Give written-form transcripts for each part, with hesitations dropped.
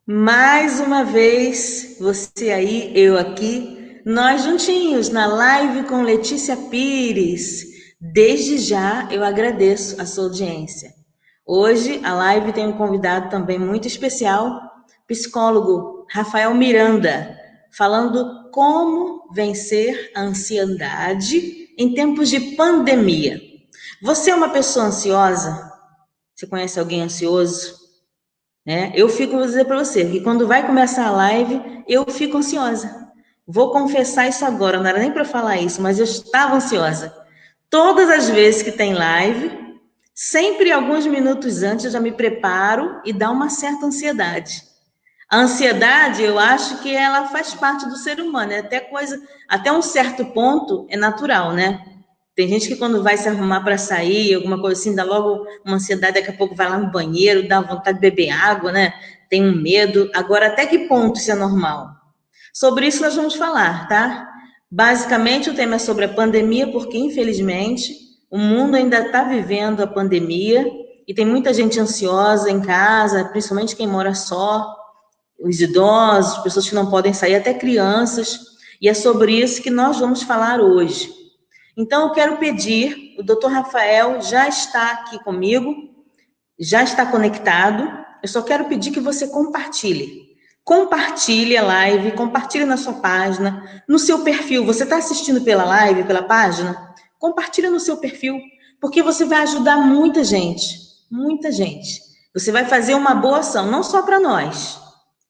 Mais uma vez, você aí, eu aqui, nós juntinhos na live com Letícia Pires. Desde já eu agradeço a sua audiência. Hoje a live tem um convidado também muito especial, psicólogo Rafael Miranda, falando como vencer a ansiedade em tempos de pandemia. Você é uma pessoa ansiosa? Você conhece alguém ansioso? Né? Eu fico, vou dizer para você, que quando vai começar a live, eu fico ansiosa. Vou confessar isso agora, não era nem para falar isso, mas eu estava ansiosa. Todas as vezes que tem live, sempre alguns minutos antes eu já me preparo e dá uma certa ansiedade. A ansiedade, eu acho que ela faz parte do ser humano, é até coisa, até um certo ponto é natural, né? Tem gente que quando vai se arrumar para sair, alguma coisa assim, dá logo uma ansiedade, daqui a pouco vai lá no banheiro, dá vontade de beber água, né? Tem um medo. Agora, até que ponto isso é normal? Sobre isso nós vamos falar, tá? Basicamente, o tema é sobre a pandemia, porque infelizmente o mundo ainda está vivendo a pandemia e tem muita gente ansiosa em casa, principalmente quem mora só, os idosos, pessoas que não podem sair, até crianças. E é sobre isso que nós vamos falar hoje. Então, eu quero pedir, o doutor Rafael já está aqui comigo, já está conectado. Eu só quero pedir que você compartilhe. Compartilhe a live, compartilhe na sua página, no seu perfil. Você está assistindo pela live, pela página? Compartilhe no seu perfil, porque você vai ajudar muita gente. Muita gente. Você vai fazer uma boa ação, não só para nós,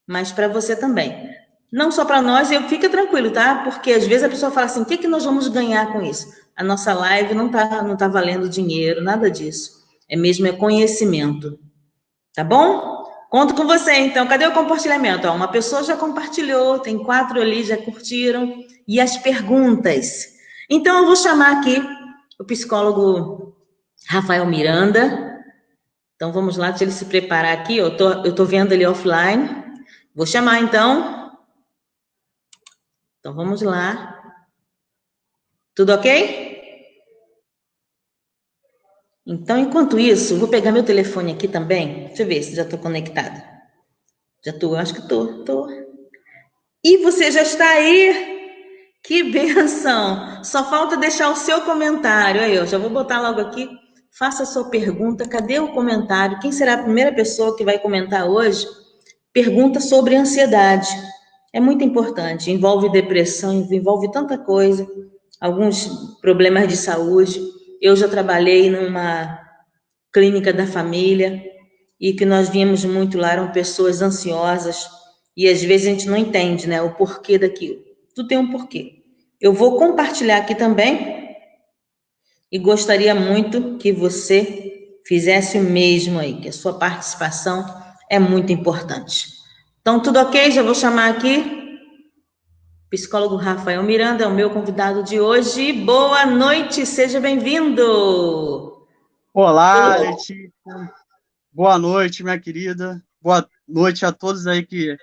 mas para você também. Não só para nós, e fica tranquilo, tá? Porque às vezes a pessoa fala assim: o que, que nós vamos ganhar com isso? A nossa live não tá valendo dinheiro, nada disso. É mesmo conhecimento. Tá bom? Conto com você, então. Cadê o compartilhamento? Ó, uma pessoa já compartilhou, tem 4 ali, já curtiram. E as perguntas? Então, eu vou chamar aqui o psicólogo Rafael Miranda. Então, vamos lá, deixa ele se preparar aqui. Eu tô vendo ele offline. Vou chamar, então. Então, vamos lá. Tudo ok? Então, enquanto isso, vou pegar meu telefone aqui também. Deixa eu ver se já estou conectada. Já estou, acho que estou. E você já está aí? Que benção! Só falta deixar o seu comentário. Aí, eu já vou botar logo aqui. Faça a sua pergunta. Cadê o comentário? Quem será a primeira pessoa que vai comentar hoje? Pergunta sobre ansiedade. É muito importante. Envolve depressão, envolve tanta coisa. Alguns problemas de saúde. Eu já trabalhei numa clínica da família e que nós víamos muito lá eram pessoas ansiosas e às vezes a gente não entende, né, o porquê daquilo. Tudo tem um porquê. Eu vou compartilhar aqui também e gostaria muito que você fizesse o mesmo aí, que a sua participação é muito importante. Então, tudo ok? Já vou chamar aqui o psicólogo Rafael Miranda, é o meu convidado de hoje. Boa noite, seja bem-vindo. Olá, Letícia. Boa noite, minha querida. Boa noite a todos aí que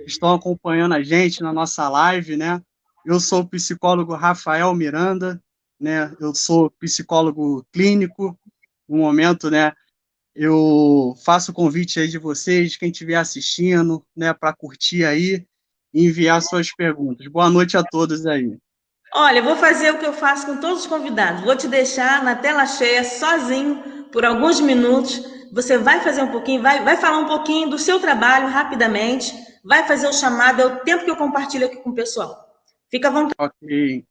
estão acompanhando a gente na nossa live, né? Eu sou o psicólogo Rafael Miranda, né? Eu sou psicólogo clínico. No momento, né, eu faço o convite aí de vocês, quem estiver assistindo, né, para curtir aí e enviar suas perguntas. Boa noite a todos aí. Olha, eu vou fazer o que eu faço com todos os convidados. Vou te deixar na tela cheia, sozinho, por alguns minutos. Você vai fazer um pouquinho, vai falar um pouquinho do seu trabalho rapidamente, vai fazer o chamado, é o tempo que eu compartilho aqui com o pessoal. Fica à vontade. Ok.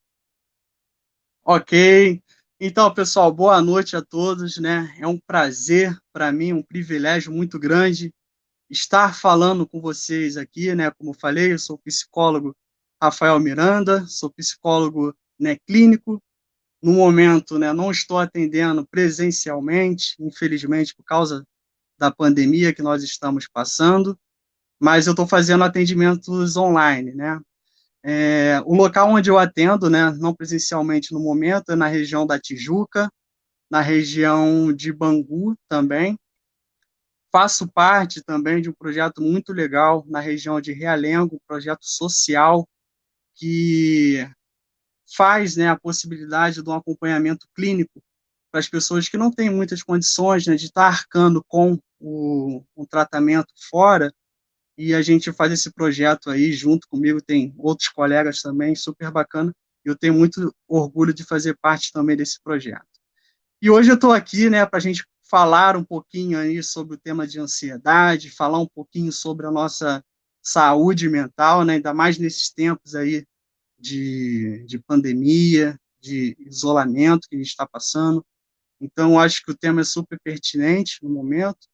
Ok. Então, pessoal, boa noite a todos, né? É um prazer para mim, um privilégio muito grande estar falando com vocês aqui, né? Como eu falei, eu sou o psicólogo Rafael Miranda, sou psicólogo, né, clínico. No momento, né, não estou atendendo presencialmente, infelizmente, por causa da pandemia que nós estamos passando, mas eu estou fazendo atendimentos online, né? O local onde eu atendo, né, não presencialmente no momento, é na região da Tijuca, na região de Bangu também. Faço parte também de um projeto muito legal na região de Realengo, um projeto social que faz, né, a possibilidade de um acompanhamento clínico para as pessoas que não têm muitas condições, né, de estar arcando com o tratamento fora. e a gente faz esse projeto aí junto comigo, tem outros colegas também, super bacana, e eu tenho muito orgulho de fazer parte também desse projeto. E hoje eu estou aqui, né, para a gente falar um pouquinho aí sobre o tema de ansiedade, falar um pouquinho sobre a nossa saúde mental, né, ainda mais nesses tempos aí de pandemia, de isolamento que a gente está passando. Então, eu acho que o tema é super pertinente no momento.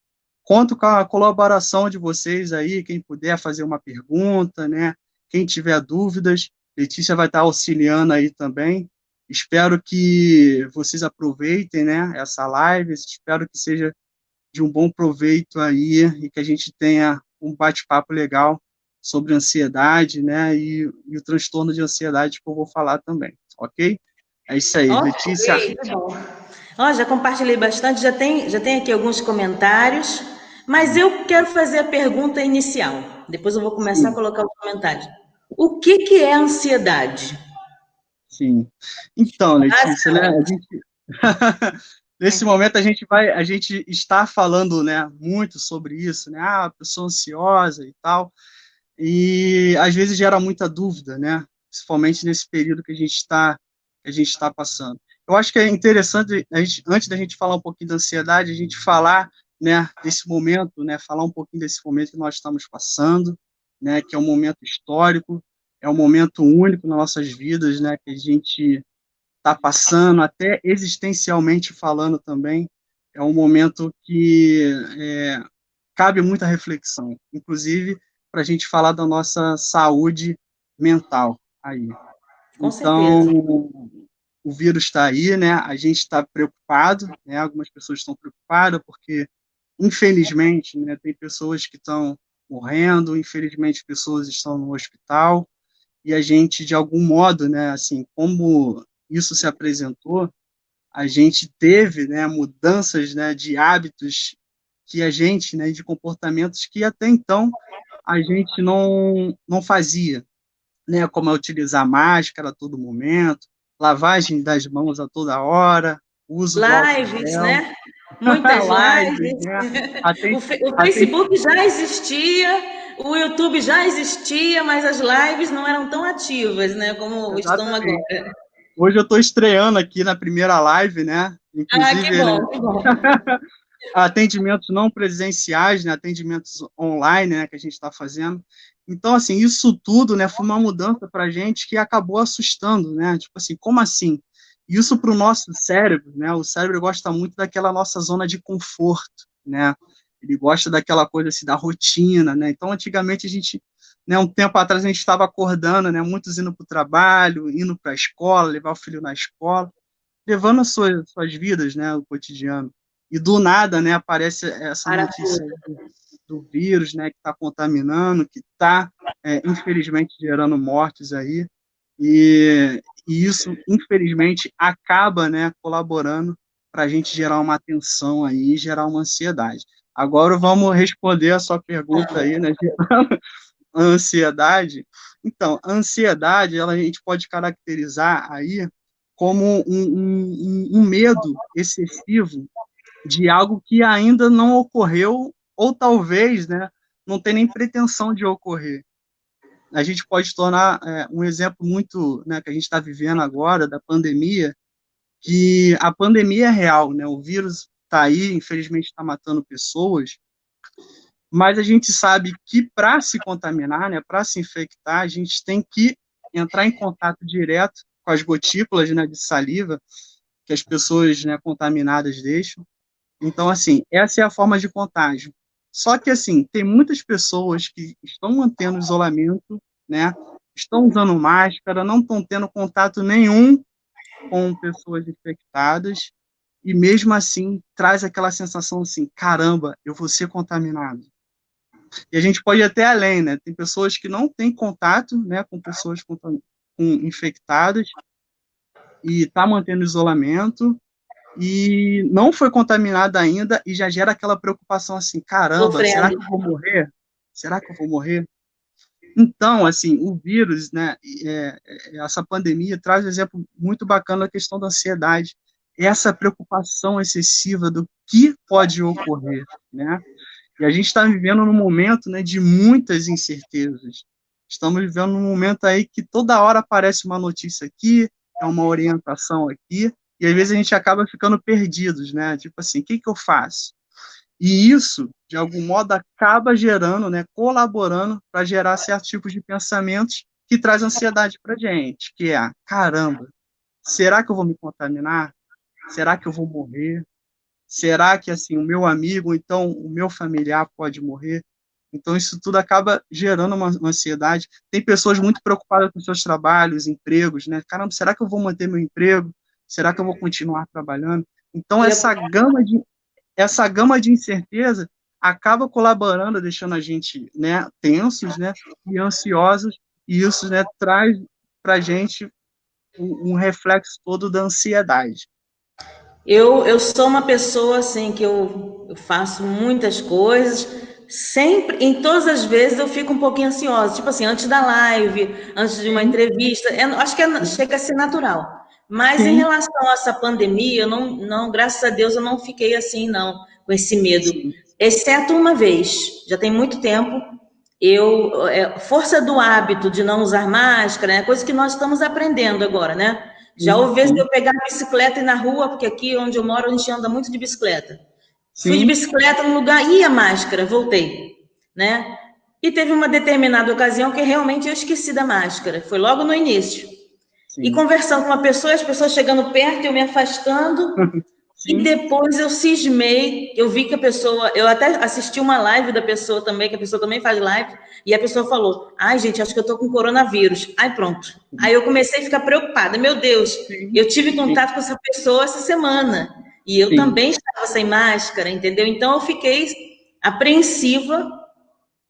Conto com a colaboração de vocês aí, quem puder fazer uma pergunta, né? Quem tiver dúvidas, Letícia vai estar auxiliando aí também. Espero que vocês aproveitem, né, essa live, espero que seja de um bom proveito aí e que a gente tenha um bate-papo legal sobre ansiedade, né, e o transtorno de ansiedade que eu vou falar também, ok? É isso aí, Letícia. Ok, tá bom. Ó, já compartilhei bastante, já tem aqui alguns comentários, mas eu quero fazer a pergunta inicial. Depois eu vou começar a Sim, colocar os comentários. O que que é ansiedade? sim. Então, Letícia, né, a Basicamente. gente nesse momento a gente está falando, né, muito sobre isso, né, a pessoa ansiosa e tal, e às vezes gera muita dúvida, né, principalmente nesse período que a gente está passando. Eu acho que é interessante, antes da gente falar um pouquinho da ansiedade, a gente falar, né, desse momento, né, falar um pouquinho desse momento que nós estamos passando, né, que é um momento histórico, é um momento único nas nossas vidas, né, que a gente está passando, até existencialmente falando também, é um momento que cabe muita reflexão, inclusive para a gente falar da nossa saúde mental aí. Com Então, certeza. o vírus está aí, né? A gente está preocupado, né? Algumas pessoas estão preocupadas porque, infelizmente, né, tem pessoas que estão morrendo, infelizmente, pessoas estão no hospital, e a gente, de algum modo, né, assim, como isso se apresentou, a gente teve, né, mudanças, né, de hábitos que a gente, né, de comportamentos que até então a gente não fazia, né, como é utilizar máscara a todo momento, lavagem das mãos a toda hora, uso do álcool Lives, gel, né? Muitas lives, lives. né, O aten, Facebook já existia, o YouTube já existia, mas as lives não eram tão ativas, né, como estão exatamente. agora. Hoje eu estou estreando aqui na primeira live, né, Ah, que inclusive, né, bom, que bom. atendimentos não presenciais, né, atendimentos online, né, que a gente está fazendo. Então, assim, isso tudo, né, foi uma mudança para a gente que acabou assustando, né? Tipo assim, como assim? Isso para o nosso cérebro, né? O cérebro gosta muito daquela nossa zona de conforto, né? Ele gosta daquela coisa assim da rotina, né? Então, antigamente a gente, né, um tempo atrás a gente estava acordando, né? Muitos indo para o trabalho, indo para a escola, levar o filho na escola, levando as suas vidas, né, o cotidiano. E do nada, né, aparece essa Para notícia tudo. do vírus, né, que está contaminando, que está, infelizmente, gerando mortes aí. E isso, infelizmente, acaba, né, colaborando para a gente gerar uma tensão aí, gerar uma ansiedade. Agora vamos responder a sua pergunta aí, né, a ansiedade. Então, a ansiedade, ela, a gente pode caracterizar aí como um medo excessivo de algo que ainda não ocorreu, ou talvez, né, não tem nem pretensão de ocorrer. A gente pode tornar um exemplo muito, né, que a gente está vivendo agora, da pandemia, que a pandemia é real, né, o vírus está aí, infelizmente está matando pessoas, mas a gente sabe que para se contaminar, né, para se infectar, a gente tem que entrar em contato direto com as gotículas, né, de saliva que as pessoas, né, contaminadas deixam. Então, assim, essa é a forma de contágio. Só que, assim, tem muitas pessoas que estão mantendo isolamento, né, estão usando máscara, não estão tendo contato nenhum com pessoas infectadas, e mesmo assim traz aquela sensação assim, caramba, eu vou ser contaminado. E a gente pode ir até além, né? Tem pessoas que não têm contato, né, com pessoas com infectadas e está mantendo isolamento e não foi contaminada ainda e já gera aquela preocupação assim, caramba, será Sofrendo. que eu vou morrer? Será que eu vou morrer? Então, assim, o vírus, né, essa pandemia traz um exemplo muito bacana da questão da ansiedade, essa preocupação excessiva do que pode ocorrer, né? E a gente está vivendo num momento, né, de muitas incertezas. Estamos vivendo num momento aí que toda hora aparece uma notícia aqui, é uma orientação aqui, e às vezes a gente acaba ficando perdidos, né? Tipo assim, o que que eu faço? E isso, de algum modo, acaba gerando, né, colaborando para gerar certos tipos de pensamentos que traz ansiedade para a gente, que é, caramba, será que eu vou me contaminar? Será que eu vou morrer? Será que assim o meu amigo, então o meu familiar pode morrer? Então isso tudo acaba gerando uma ansiedade. Tem pessoas muito preocupadas com seus trabalhos, empregos, né? Caramba, será que eu vou manter meu emprego? Será que eu vou continuar trabalhando? Então E essa gama de incerteza acaba colaborando, deixando a gente, né, tensos, né, e ansiosos, e isso, né, traz para a gente um reflexo todo da ansiedade. eu sou uma pessoa assim que eu faço muitas coisas, sempre, em todas as vezes eu fico um pouquinho ansiosa, tipo assim, antes da live, antes de uma Sim, entrevista, acho que chega a ser natural. Mas em sim, relação a essa pandemia, eu não, graças a Deus, eu não fiquei assim, não, com esse medo. sim, Exceto uma vez, já tem muito tempo, força do hábito de não usar máscara, é coisa que nós estamos aprendendo agora, né? Já sim, houve vezes de sim, eu pegar a bicicleta e ir na rua, porque aqui onde eu moro a gente anda muito de bicicleta. Fui de sim, bicicleta no lugar, ia máscara, voltei, né? E teve uma determinada ocasião que realmente eu esqueci da máscara, foi logo no início. E sim, conversando com uma pessoa, as pessoas chegando perto, eu me afastando, e sim, depois eu cismei, eu vi que a pessoa, eu até assisti uma live da pessoa também, que a pessoa também faz live, e a pessoa falou, ai gente, acho que eu tô com coronavírus. Ai pronto. Aí eu comecei a ficar preocupada, meu Deus, sim, eu tive sim, contato com essa pessoa essa semana, e eu sim, também estava sem máscara, entendeu? Então eu fiquei apreensiva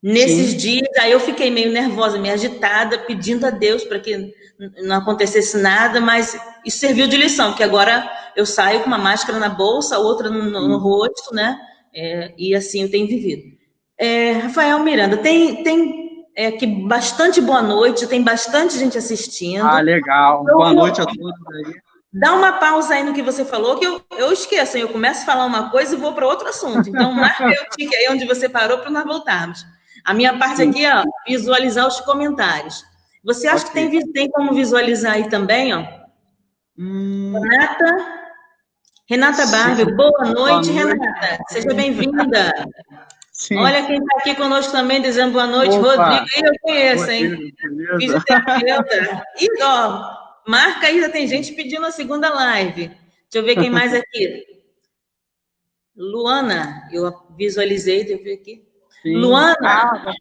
nesses sim, dias, aí eu fiquei meio nervosa, meio agitada, pedindo a Deus para que não acontecesse nada, mas isso serviu de lição, que agora eu saio com uma máscara na bolsa, outra no sim. rosto, né? E assim eu tenho vivido. Rafael Miranda, tem aqui bastante boa noite, tem bastante gente Ah, assistindo. legal. Eu Boa vou noite a todos aí. dar uma pausa aí no que você falou, que eu esqueço, hein? Eu começo a falar uma coisa e vou para outro assunto. Então, marca aí o tique aí onde você parou para nós voltarmos. A minha parte Sim, aqui é ó, visualizar os comentários. Você acha que ok. tem como visualizar aí também, ó? Hum, Renata, Renata sim, Barbie, boa boa noite, noite. Renata. Seja Sim, bem-vinda. sim. Olha quem está aqui conosco também, dizendo boa noite, Rodrigo. Opa, Eu conheço, hein? Rodrigo, beleza? Fisioterapeuta. E, ó, marca aí, já tem gente pedindo a segunda live. Deixa eu ver quem mais aqui. Luana, eu visualizei, deixa eu ver aqui. Sim. Ah, Luana,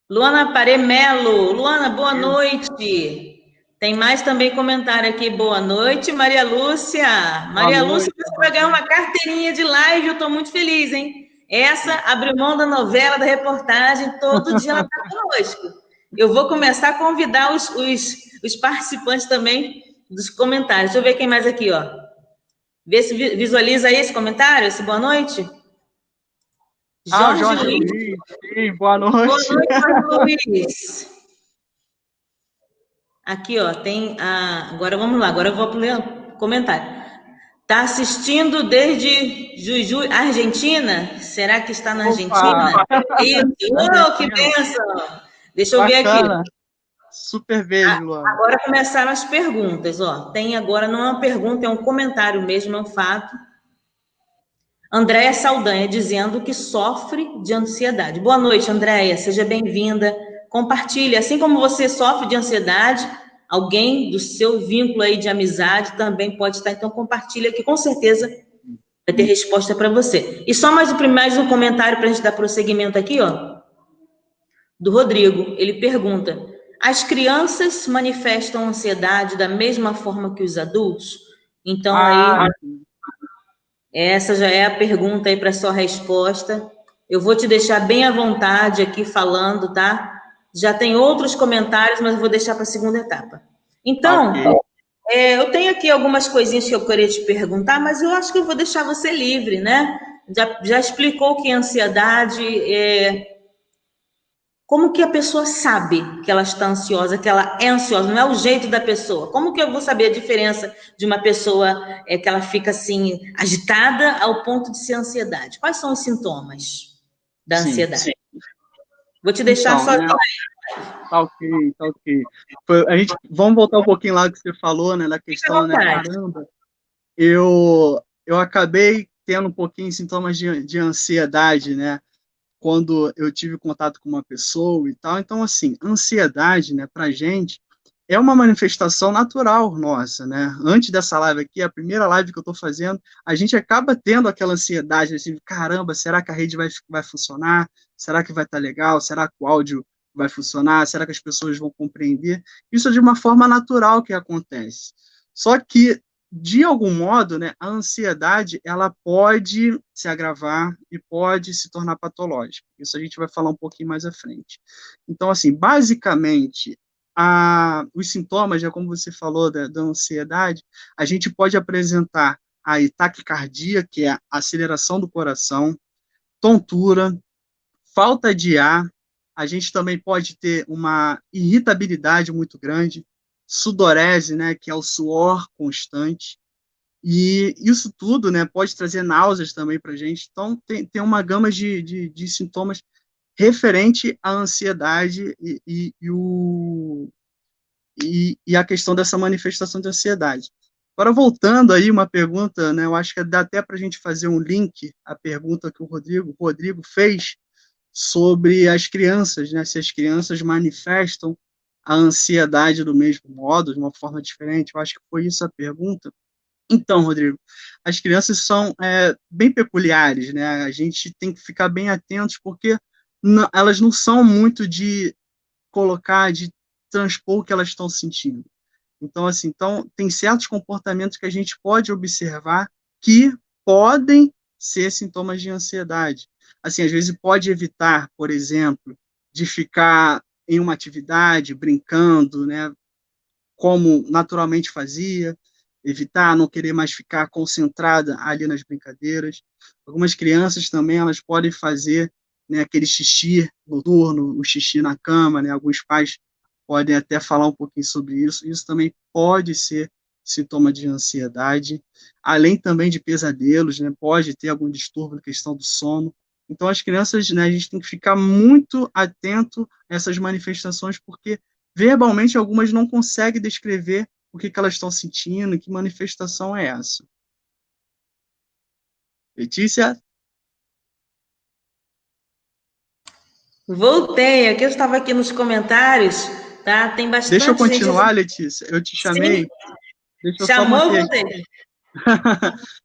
Luana Paremelo. Luana, boa beleza. noite. Tem mais também comentário aqui. Boa noite, Maria Lúcia. Boa Maria Lúcia, noite, você boa vai ganhar noite. uma carteirinha de live, eu estou muito feliz, hein? Essa abriu mão da novela, da reportagem, todo dia ela está conosco. Eu vou começar a convidar os participantes também dos comentários. Deixa eu ver quem mais aqui, ó. Vê se visualiza aí esse comentário, esse boa noite. Ah, o Jorge Jorge Luiz. Luiz, sim, boa Boa noite. noite, Jorge Luiz. Aqui, ó, tem a. Agora vamos lá, agora eu vou ler o comentário. Tá assistindo desde Juju, Argentina? Será que está na Opa, Argentina? Isso, oh, que Argentina, benção! Deixa eu ver aqui. bacana. Super beijo, Luana. Agora começaram as perguntas, ó. Tem agora, não é uma pergunta, é um comentário mesmo, é um fato. Andréia Saldanha dizendo que sofre de ansiedade. Boa noite, Andréia, seja bem-vinda. Compartilhe, assim como você sofre de ansiedade, alguém do seu vínculo aí de amizade também pode estar, então compartilha que com certeza vai ter resposta para você. E só mais um comentário para a gente dar prosseguimento aqui, ó, do Rodrigo. Ele pergunta: as crianças manifestam ansiedade da mesma forma que os adultos? Então aí Ah, essa já é a pergunta aí para sua resposta. Eu vou te deixar bem à vontade aqui falando, tá? Já tem outros comentários, mas eu vou deixar para a segunda etapa. Então, ok. eu tenho aqui algumas coisinhas que eu queria te perguntar, mas eu acho que eu vou deixar você livre, né? Já explicou o que é ansiedade, como que a pessoa sabe que ela está ansiosa, que ela é ansiosa? Não é o jeito da pessoa. Como que eu vou saber a diferença de uma pessoa que ela fica assim agitada ao ponto de ser ansiedade? Quais são os sintomas? da sim, ansiedade. sim. Vou te deixar Então, né? sozinha. Tá ok, tá ok. Vamos voltar um pouquinho lá que você falou, né, da Fica à questão, né, vontade. caramba, eu acabei tendo um pouquinho de sintomas de ansiedade, né, quando eu tive contato com uma pessoa e tal. Então, assim, ansiedade, né, pra gente, é uma manifestação natural nossa, né? Antes dessa live aqui, a primeira live que eu tô fazendo, a gente acaba tendo aquela ansiedade, assim, caramba, será que a rede vai funcionar? Será que vai estar legal? Será que o áudio vai funcionar? Será que as pessoas vão compreender? Isso é de uma forma natural que acontece. Só que, de algum modo, né, a ansiedade, ela pode se agravar e pode se tornar patológica. Isso a gente vai falar um pouquinho mais à frente. Então, assim, basicamente, os sintomas, já como você falou, da ansiedade, a gente pode apresentar a taquicardia, que é a aceleração do coração, tontura, falta de ar, a gente também pode ter uma irritabilidade muito grande, sudorese, né, que é o suor constante, e isso tudo, né, pode trazer náuseas também para a gente. Então, tem uma gama de sintomas referente à ansiedade e a questão dessa manifestação de ansiedade. Agora, voltando aí, uma pergunta, né, eu acho que dá até para a gente fazer um link à pergunta que o Rodrigo fez sobre as crianças, né, se as crianças manifestam a ansiedade do mesmo modo, de uma forma diferente. Eu acho que foi isso a pergunta. Então, Rodrigo, as crianças são bem peculiares, né? A gente tem que ficar bem atentos, porque elas não são muito de colocar, de transpor o que elas estão sentindo. Então, assim, tem certos comportamentos que a gente pode observar que podem ser sintomas de ansiedade. Assim, às vezes pode evitar, por exemplo, de ficar em uma atividade, brincando, né, como naturalmente fazia, evitar, não querer mais ficar concentrada ali nas brincadeiras. Algumas crianças também, elas podem fazer, né, aquele xixi noturno, o xixi na cama, né, alguns pais podem até falar um pouquinho sobre isso. Isso também pode ser sintoma de ansiedade, além também de pesadelos, né, pode ter algum distúrbio na questão do sono. Então, as crianças, né, a gente tem que ficar muito atento a essas manifestações, porque verbalmente algumas não conseguem descrever o que elas estão sentindo, que manifestação é essa. Letícia? Voltei, aqui eu estava aqui nos comentários, tá? Tem Deixa eu bastante gente. continuar, Letícia. Eu te Sim, chamei. Deixa eu só chamou, manter voltei. aqui,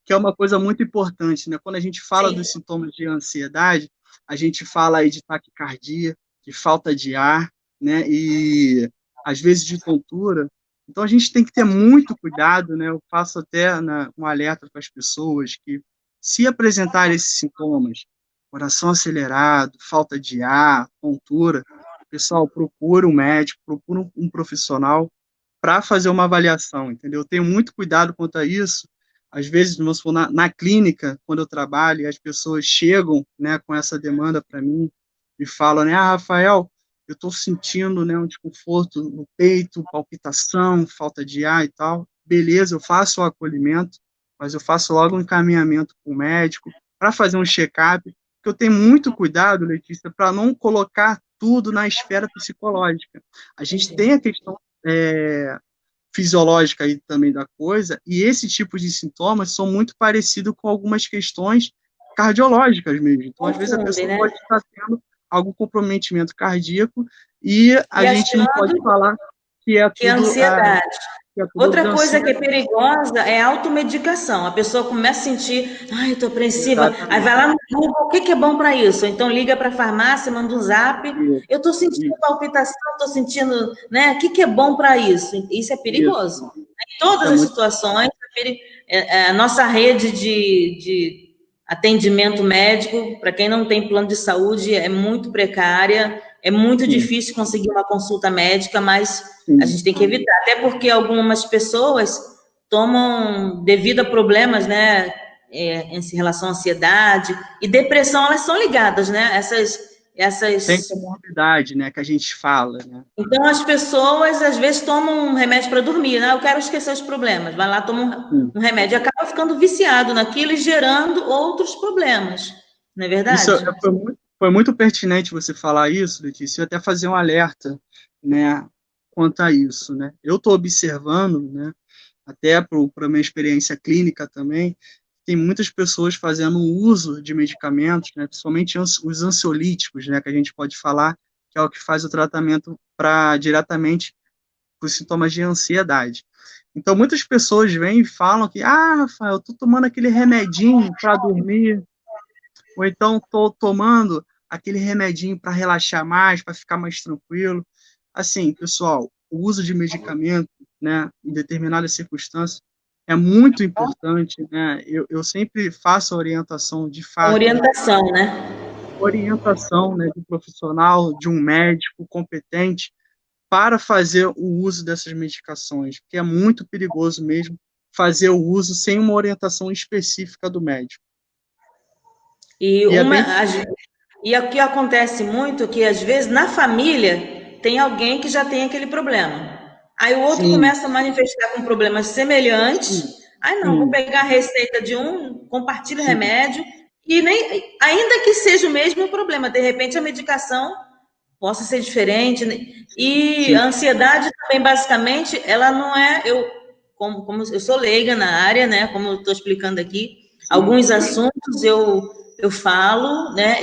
que é uma coisa muito importante, né? Quando a gente fala Sim. dos sintomas de ansiedade, a gente fala aí de taquicardia, de falta de ar, né? E às vezes de tontura. Então a gente tem que ter muito cuidado, né? Eu faço até um alerta para as pessoas que, se apresentar esses sintomas, coração acelerado, falta de ar, tontura, pessoal, procura um médico, procura um profissional para fazer uma avaliação, entendeu? Eu tenho muito cuidado quanto a isso. Às vezes, vamos supor, na clínica, quando eu trabalho, as pessoas chegam, né, com essa demanda para mim e falam, né, Rafael, eu estou sentindo, né, um desconforto no peito, palpitação, falta de ar e tal. Beleza, eu faço o acolhimento, mas eu faço logo um encaminhamento com o médico para fazer um check-up, porque eu tenho muito cuidado, Letícia, para não colocar tudo na esfera psicológica. A gente tem a questão fisiológica aí também da coisa, e esse tipo de sintomas são muito parecidos com algumas questões cardiológicas mesmo. Então, às vezes, a Confundem, pessoa né? pode estar tendo algum comprometimento cardíaco e a E gente não pode achando falar que é que é tudo, ansiedade. Outra coisa que é ansiedade. perigosa é a automedicação. A pessoa começa a sentir, ai, eu estou apreensiva. Aí Exatamente. vai lá no Google, o que que é bom para isso? Então liga para a farmácia, manda um zap. Isso, Eu estou sentindo palpitação, estou sentindo, né? O que que é bom para isso? Isso é isso, perigoso. Em isso é todas as muito. situações, a nossa rede de atendimento médico, para quem não tem plano de saúde, é muito precária, é muito Sim, difícil conseguir uma consulta médica, mas a sim, gente tem que evitar, até porque algumas pessoas tomam, devido a problemas, né, em relação à ansiedade e depressão, elas são ligadas, né, tem essas... comorbidade, né, que a gente fala, né? Então, as pessoas, às vezes, tomam um remédio para dormir, né? Eu quero esquecer os problemas. Vai lá, toma Sim. um remédio. E acaba ficando viciado naquilo e gerando outros problemas. Não é Isso verdade? foi foi muito pertinente você falar isso, Letícia, e até fazer um alerta, né, quanto a isso, né? Eu estou observando, né, até para a minha experiência clínica também, tem muitas pessoas fazendo uso de medicamentos, né, principalmente os ansiolíticos, né, que a gente pode falar, que é o que faz o tratamento para diretamente para os sintomas de ansiedade. Então, muitas pessoas vêm e falam que, Rafael, eu estou tomando aquele remedinho para dormir, ou então estou tomando aquele remedinho para relaxar mais, para ficar mais tranquilo. Assim, pessoal, o uso de medicamento, né, em determinadas circunstâncias, é muito importante, né? Eu sempre faço a orientação, de Com fato, orientação, né? orientação, né, de um profissional, de um médico competente, para fazer o uso dessas medicações, porque é muito perigoso mesmo fazer o uso sem uma orientação específica do médico. E E é uma, bem. e o que acontece muito é que, às vezes, na família, tem alguém que já tem aquele problema. Aí o outro Sim, começa a manifestar com problemas semelhantes. sim, Aí não, vou sim, pegar a receita de um, compartilho o sim, remédio, e nem, ainda que seja o mesmo problema, de repente a medicação possa ser diferente, né? E sim, a ansiedade também, basicamente, ela não é. Como eu sou leiga na área, né? Como eu estou explicando aqui, sim, alguns assuntos eu falo, né?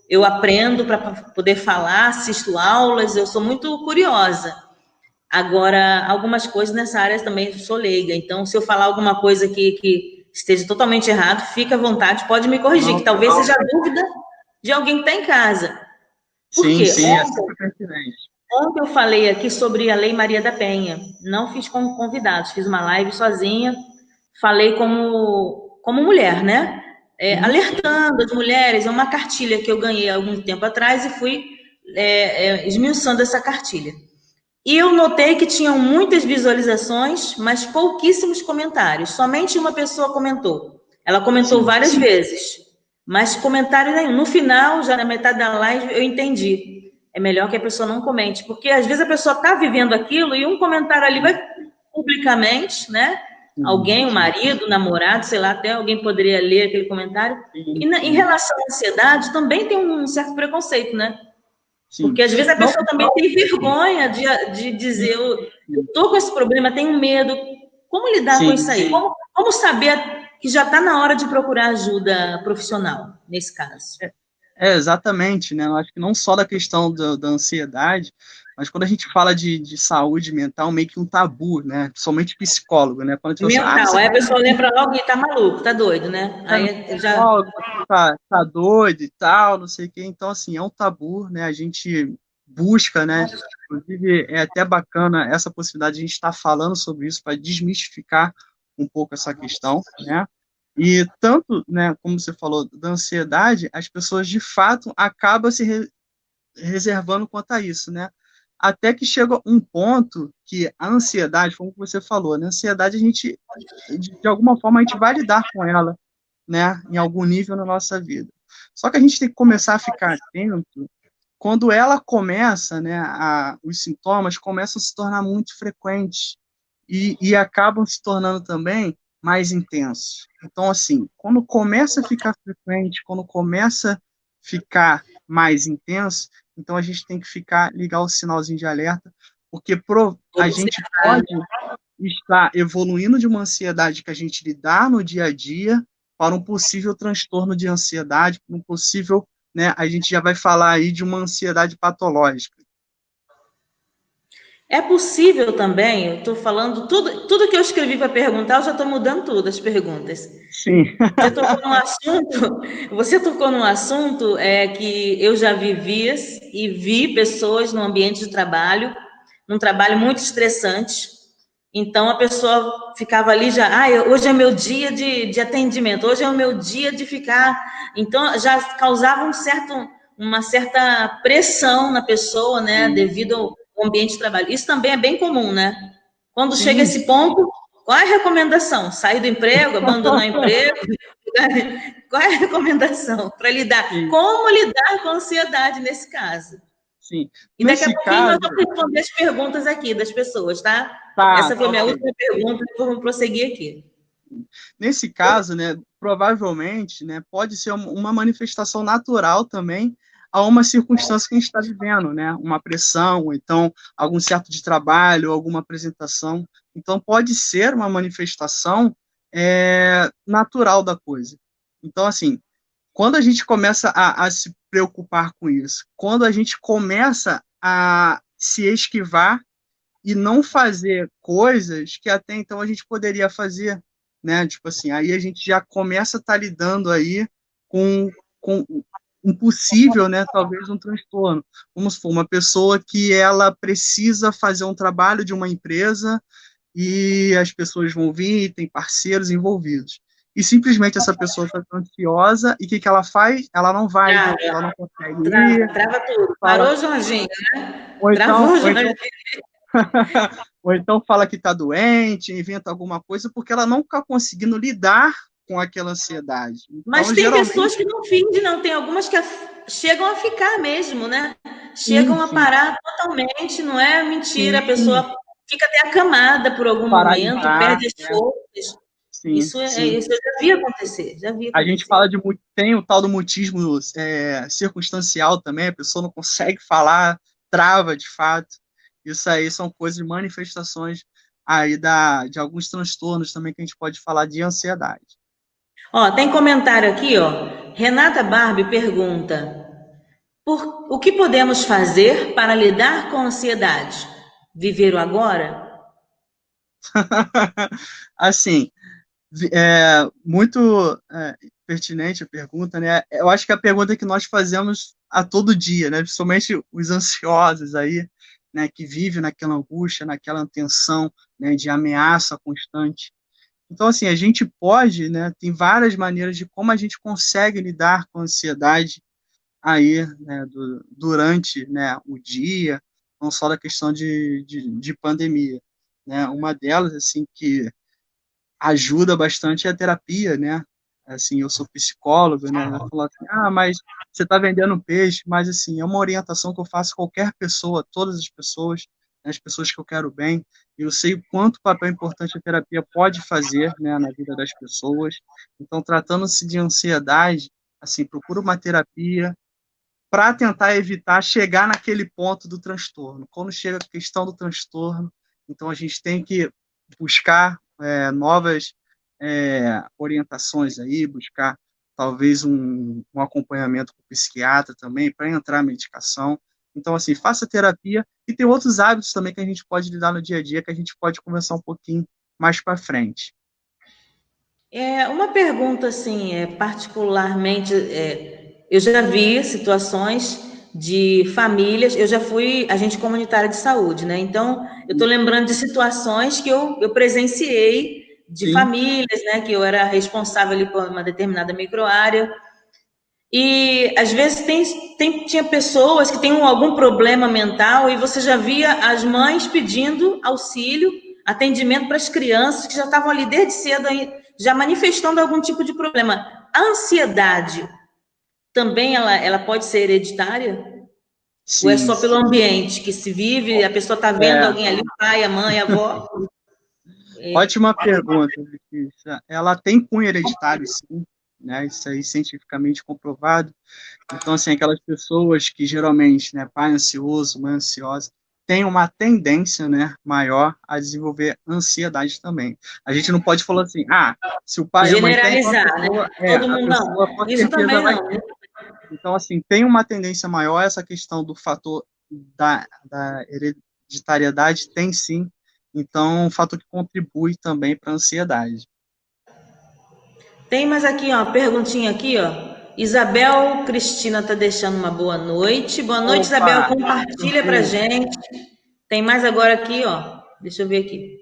Eu aprendo para poder falar, assisto aulas, eu sou muito curiosa. Agora, algumas coisas nessa área também sou leiga, então se eu falar alguma coisa que esteja totalmente errado, fica à vontade, pode me corrigir, não, que talvez seja dúvida de alguém que está em casa. Por sim, quê? sim, é super pertinente. Ontem eu falei aqui sobre a Lei Maria da Penha. Não fiz com convidados, fiz uma live sozinha. Falei como mulher, né? Uhum, Alertando as mulheres. É uma cartilha que eu ganhei há algum tempo atrás e fui esmiuçando essa cartilha. E eu notei que tinham muitas visualizações, mas pouquíssimos comentários. Somente uma pessoa comentou. Ela comentou sim, várias vezes, mas comentário nenhum. No final, já na metade da live, eu entendi. É melhor que a pessoa não comente, porque às vezes a pessoa está vivendo aquilo e um comentário ali vai publicamente, né? sim, Alguém, o sim, marido, o namorado, sei lá, até alguém poderia ler aquele comentário. sim, E em sim, relação à ansiedade, também tem um certo preconceito, né? sim. Porque às vezes a Não, pessoa também tem vergonha de dizer, eu sim, tô com esse problema, tenho medo. Como lidar com sim, isso aí? Como saber que já está na hora de procurar ajuda profissional, nesse caso? exatamente, né? Eu acho que não só da questão da ansiedade, mas quando a gente fala de saúde mental, meio que um tabu, né? Principalmente psicólogo, né? Quando a gente fala assim, Mental. você Aí a tem pessoa lembra logo e tá maluco, tá doido, né? tá no Aí já. psicólogo, você tá doido e tal, não sei o quê. Então, assim, é um tabu, né? A gente busca, né? Inclusive, é até bacana essa possibilidade de a gente estar falando sobre isso para desmistificar um pouco essa questão, né? E tanto, né, como você falou, da ansiedade, as pessoas de fato acabam se reservando quanto a isso, né? Até que chega um ponto que a ansiedade, como você falou, né? A ansiedade a gente, de alguma forma, a gente vai lidar com ela, né? Em algum nível na nossa vida. Só que a gente tem que começar a ficar atento quando ela começa, né? Os sintomas começam a se tornar muito frequentes e acabam se tornando também mais intensos. Então, assim, quando começa a ficar frequente, quando começa a ficar mais intenso, então a gente tem que ligar o sinalzinho de alerta, porque a gente Observar, pode estar evoluindo de uma ansiedade que a gente lidar no dia a dia para um possível transtorno de ansiedade, um possível, né, a gente já vai falar aí de uma ansiedade patológica. é possível também, eu estou falando, tudo que eu escrevi para perguntar, eu já estou mudando tudo, as perguntas. Sim, Você tocou num assunto, você tocou num assunto que eu já vivi e vi pessoas no ambiente de trabalho, num trabalho muito estressante. Então a pessoa ficava ali já, hoje é meu dia de atendimento, hoje é o meu dia de ficar. Então já causava uma certa pressão na pessoa, né, sim, devido ao ambiente de trabalho. Isso também é bem comum, né? Quando chega sim. esse ponto, qual é a recomendação? Sair do emprego, abandonar o emprego? Qual é a recomendação para lidar? Sim, Como lidar com a ansiedade nesse caso? sim. E daqui a Nesse pouquinho nós caso, vamos responder as perguntas aqui das pessoas, tá? tá, Essa foi tá a minha ok. última pergunta, vamos prosseguir aqui. Nesse caso, né, provavelmente, né, pode ser uma manifestação natural também a uma circunstância que a gente está vivendo, né, uma pressão, ou então algum certo de trabalho, alguma apresentação. Então, pode ser uma manifestação natural da coisa. Então, assim, quando a gente começa a se preocupar com isso, quando a gente começa a se esquivar e não fazer coisas que até então a gente poderia fazer, né? Tipo assim, aí a gente já começa a estar lidando aí com um possível, né? Talvez um transtorno. Vamos supor, uma pessoa que ela precisa fazer um trabalho de uma empresa e as pessoas vão vir, tem parceiros envolvidos. E simplesmente essa pessoa está ansiosa e o que, que ela faz? Ela não vai, Trava, ela não consegue trava, ir, trava tudo. fala, Parou, Jorginho, né? ou então, Travou, ou Jorginho. então ou então fala que está doente, inventa alguma coisa, porque ela não está conseguindo lidar com aquela ansiedade. Mas Então, tem geralmente, pessoas que não fingem, não. Tem algumas que chegam a ficar mesmo, né? sim, Chegam a sim, parar totalmente, não é mentira. A sim, pessoa fica até acamada por algum momento, paralisar, perde as né? forças. Sim, sim. Isso eu já vi acontecer, já vi A gente acontecer. fala de tem o tal do mutismo circunstancial também, a pessoa não consegue falar, trava de fato. Isso aí são coisas, manifestações aí de alguns transtornos também que a gente pode falar de ansiedade. Ó, tem comentário aqui, ó. Renata Barbie pergunta: o que podemos fazer para lidar com a ansiedade? Viver o agora? Assim, muito pertinente a pergunta, né? Eu acho que é a pergunta que nós fazemos a todo dia, né? Principalmente os ansiosos aí, né? Que vivem naquela angústia, naquela tensão, né? De ameaça constante. Então, assim, a gente pode, né? Tem várias maneiras de como a gente consegue lidar com a ansiedade aí, né? Durante, né? O dia, não só da questão de pandemia, né? Uma delas, assim, que ajuda bastante a terapia, né? Assim, eu sou psicólogo, né? Eu falo assim, mas você está vendendo peixe, mas assim, é uma orientação que eu faço a qualquer pessoa, todas as pessoas, né, as pessoas que eu quero bem, e eu sei o quanto papel importante a terapia pode fazer, né, na vida das pessoas. Então, tratando-se de ansiedade, assim, procura uma terapia para tentar evitar chegar naquele ponto do transtorno. Quando chega a questão do transtorno, então a gente tem que buscar novas orientações aí, buscar talvez um acompanhamento com o psiquiatra também para entrar a medicação. Então, assim, faça terapia e tem outros hábitos também que a gente pode lidar no dia a dia, que a gente pode conversar um pouquinho mais para frente. É uma pergunta assim, particularmente, eu já vi situações de famílias, eu já fui agente comunitária de saúde, né? Então, eu estou lembrando de situações que eu presenciei de Sim, famílias, né? Que eu era responsável ali por uma determinada microárea. E às vezes tinha pessoas que têm algum problema mental e você já via as mães pedindo auxílio, atendimento para as crianças que já estavam ali desde cedo, já manifestando algum tipo de problema. A ansiedade também ela pode ser hereditária? Ou é sim, só pelo sim. ambiente que se vive, a pessoa está vendo É, alguém ali, o pai, a mãe, a avó? ótima pergunta, Letícia. Ela tem cunho hereditário, sim, né? Isso aí cientificamente comprovado. Então, assim, aquelas pessoas que geralmente, né, pai ansioso, mãe ansiosa, têm uma tendência, né, maior a desenvolver ansiedade também. A gente não pode falar assim, se o pai e a mãe têm, então Generalizar, né? Todo a mundo não. pessoa com Isso certeza também vai não, né? ter. Então, assim, tem uma tendência maior, essa questão do fator da hereditariedade tem sim, então um fator que contribui também para a ansiedade. Tem mais aqui, ó, perguntinha aqui, ó. Isabel Cristina tá deixando uma boa noite. Boa noite, Isabel. Opa, Compartilha pra tranquilo. gente. Tem mais agora aqui, ó. Deixa eu ver aqui.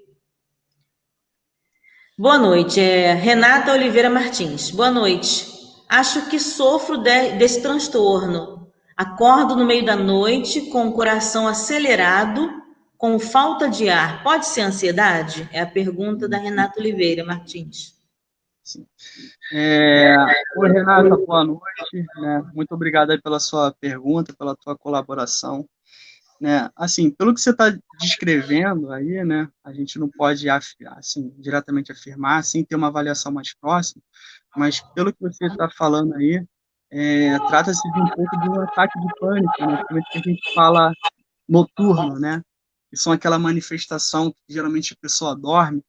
Boa noite, Renata Oliveira Martins. Boa noite. Acho que sofro desse transtorno. Acordo no meio da noite com o coração acelerado, com falta de ar. Pode ser ansiedade? É a pergunta da Renata Oliveira Martins. Sim. Oi, Renata, boa noite, né? Muito obrigado aí pela sua pergunta, pela tua colaboração. né? Assim, pelo que você está descrevendo aí, né? A gente não pode, assim, diretamente afirmar, assim, ter uma avaliação mais próxima, mas pelo que você está falando aí, trata-se de um pouco de um ataque de pânico, né? Principalmente que a gente fala noturno, né? Que são aquela manifestação que geralmente a pessoa dorme.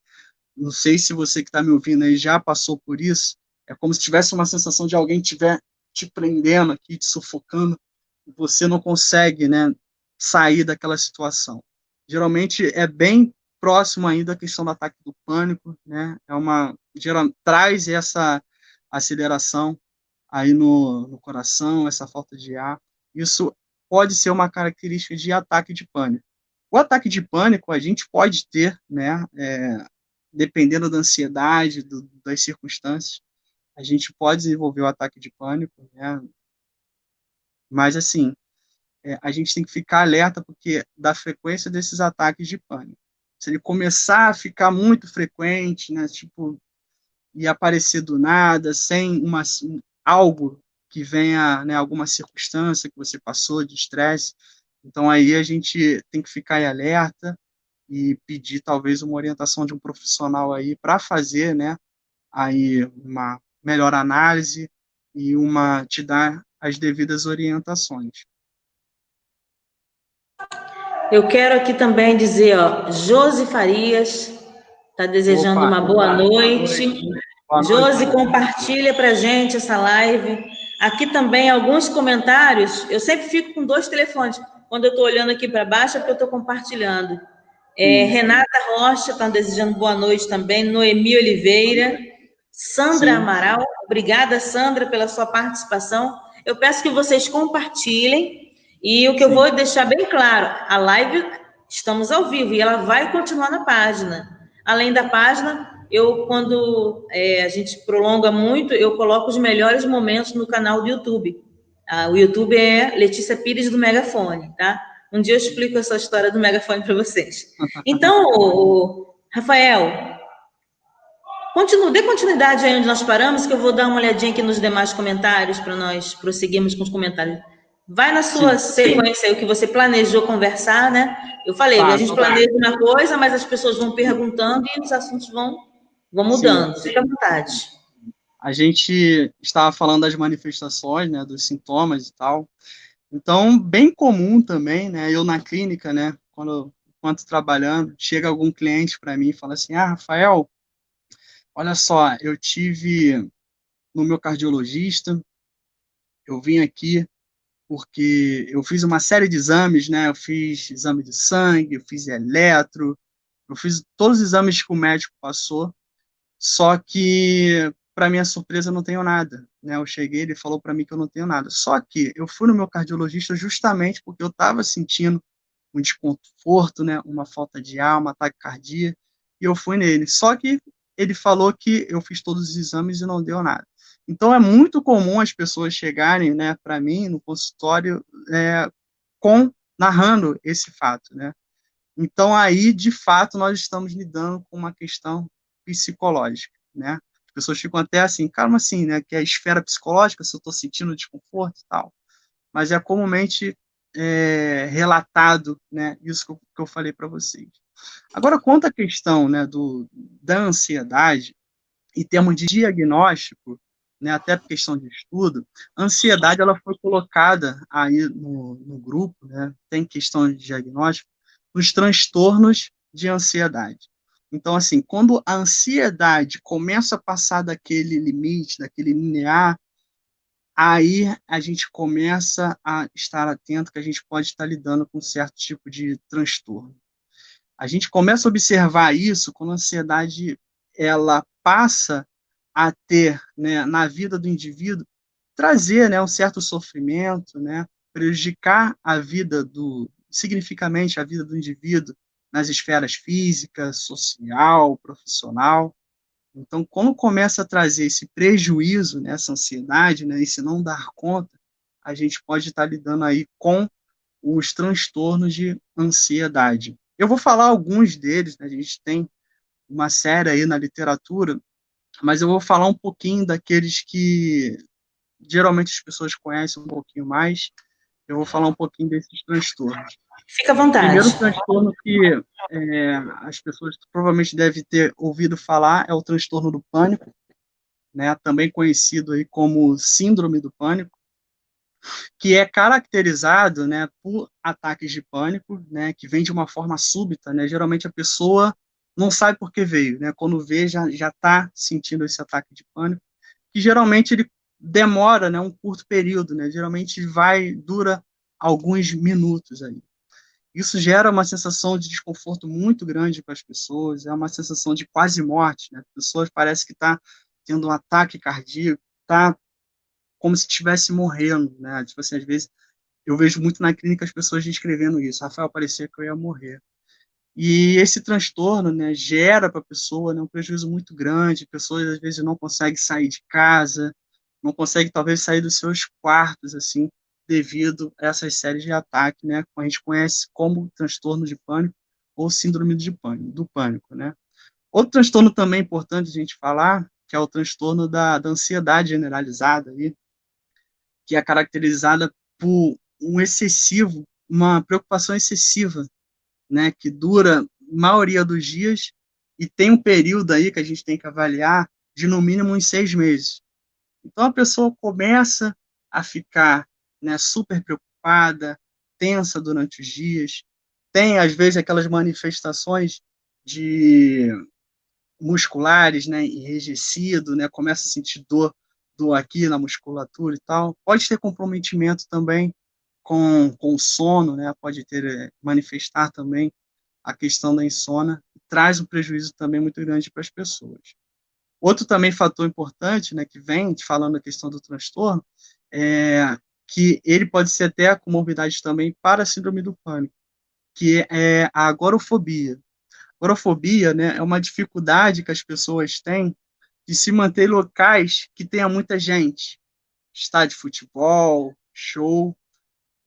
Não sei se você que está me ouvindo aí já passou por isso. É como se tivesse uma sensação de alguém estiver te prendendo aqui, te sufocando, e você não consegue, né, sair daquela situação. Geralmente é bem próximo ainda à questão do ataque do pânico, né? Traz essa aceleração aí no coração, essa falta de ar. Isso pode ser uma característica de ataque de pânico. O ataque de pânico a gente pode ter, né? Dependendo da ansiedade, das circunstâncias, a gente pode desenvolver o ataque de pânico, né? Mas assim, a gente tem que ficar alerta porque da frequência desses ataques de pânico. Se ele começar a ficar muito frequente, né? Tipo, e aparecer do nada, sem algo que venha, né, alguma circunstância que você passou de estresse. Então aí a gente tem que ficar em alerta e pedir talvez uma orientação de um profissional aí para fazer, né, aí uma melhor análise e te dar as devidas orientações. Eu quero aqui também dizer, ó, Josi Farias está desejando Opa, uma boa noite. boa noite, Josi, Josi. compartilha para gente essa live. Aqui também alguns comentários. Eu sempre fico com dois telefones. Quando eu estou olhando aqui para baixo, é porque eu estou compartilhando. Sim, Renata Rocha está desejando boa noite também. Noemi Oliveira. Sandra sim, Amaral. Obrigada, Sandra, pela sua participação. Eu peço que vocês compartilhem. E o que eu sim. vou deixar bem claro: a live estamos ao vivo e ela vai continuar na página. Além da página, quando a gente prolonga muito, eu coloco os melhores momentos no canal do YouTube. O YouTube é Letícia Pires do Megafone, tá? Um dia eu explico essa história do megafone para vocês. Então, Rafael, dê continuidade aí onde nós paramos, que eu vou dar uma olhadinha aqui nos demais comentários para nós prosseguirmos com os comentários. Vai na sua Sim, sequência aí, o que você planejou conversar, né? Eu falei, a gente tá, planeja uma coisa, mas as pessoas vão perguntando e os assuntos vão sim. mudando. Fica à vontade. A gente estava falando das manifestações, né, dos sintomas e tal. Então, bem comum também, né, eu na clínica, né, enquanto trabalhando, chega algum cliente para mim e fala assim: "Ah, Rafael, olha só, eu tive no meu cardiologista, eu vim aqui porque eu fiz uma série de exames, né, eu fiz exame de sangue, eu fiz eletro, eu fiz todos os exames que o médico passou. Só que, para minha surpresa, eu não tenho nada, né? Eu cheguei, ele falou para mim que eu não tenho nada. Só que eu fui no meu cardiologista justamente porque eu estava sentindo um desconforto, né? Uma falta de ar, uma taquicardia, e eu fui nele. Só que ele falou que eu fiz todos os exames e não deu nada. Então é muito comum as pessoas chegarem, né, para mim no consultório é, narrando esse fato, né? Então, aí, de fato, nós estamos lidando com uma questão psicológica, né? As pessoas ficam até assim, calma assim, né? Que é a esfera psicológica, se eu estou sentindo desconforto e tal. Mas é comumente relatado, né? Isso que eu falei para vocês. Agora, quanto à questão, né, da ansiedade, em termos de diagnóstico, né, até por questão de estudo, a ansiedade ela foi colocada aí no grupo, né, tem questão de diagnóstico, nos transtornos de ansiedade. Então, assim, quando a ansiedade começa a passar daquele limite, daquele linear, aí a gente começa a estar atento que a gente pode estar lidando com um certo tipo de transtorno. A gente começa a observar isso quando a ansiedade ela passa a ter, né, na vida do indivíduo, trazer, né, um certo sofrimento, né, prejudicar a vida significativamente a vida do indivíduo nas esferas física, social, profissional. Então, quando começa a trazer esse prejuízo, né, essa ansiedade, né, esse não dar conta, a gente pode estar lidando aí com os transtornos de ansiedade. Eu vou falar alguns deles, né? A gente tem uma série aí na literatura, mas eu vou falar um pouquinho daqueles que geralmente as pessoas conhecem um pouquinho mais. Eu vou falar um pouquinho desses transtornos. Fica à O vontade. primeiro transtorno que as pessoas provavelmente devem ter ouvido falar é o transtorno do pânico, né, também conhecido aí como síndrome do pânico, que é caracterizado, né, por ataques de pânico, né, que vem de uma forma súbita, né, geralmente a pessoa não sabe por que veio, né, quando vê já está sentindo esse ataque de pânico, que geralmente ele demora, né, um curto período, né, geralmente dura alguns minutos aí. Isso gera uma sensação de desconforto muito grande para as pessoas, é uma sensação de quase morte, né? As pessoas parece que está tendo um ataque cardíaco, está como se estivesse morrendo, né? Tipo assim, às vezes eu vejo muito na clínica as pessoas descrevendo isso. Rafael, parecia que eu ia morrer. E esse transtorno, né, gera para a pessoa, né, um prejuízo muito grande. Pessoas às vezes não conseguem sair de casa, não conseguem talvez sair dos seus quartos, assim, devido a essas séries de ataque, né, que a gente conhece como transtorno de pânico ou síndrome de pânico, do pânico, né. Outro transtorno também importante a gente falar, que é o transtorno da ansiedade generalizada, aí, que é caracterizada por uma preocupação excessiva, né, que dura a maioria dos dias e tem um período aí que a gente tem que avaliar de no mínimo uns 6 meses. Então a pessoa começa a ficar, né, super preocupada, tensa durante os dias, tem às vezes aquelas manifestações de musculares, né, enrijecido, né, começa a sentir dor aqui na musculatura e tal. Pode ter comprometimento também com o sono, né, pode ter manifestar também a questão da insônia, traz um prejuízo também muito grande para as pessoas. Outro também fator importante, né, que vem falando a questão do transtorno, é que ele pode ser até a comorbidade também para a síndrome do pânico, que é a agorafobia. Agorafobia, né, é uma dificuldade que as pessoas têm de se manter em locais que tenha muita gente, estádio de futebol, show.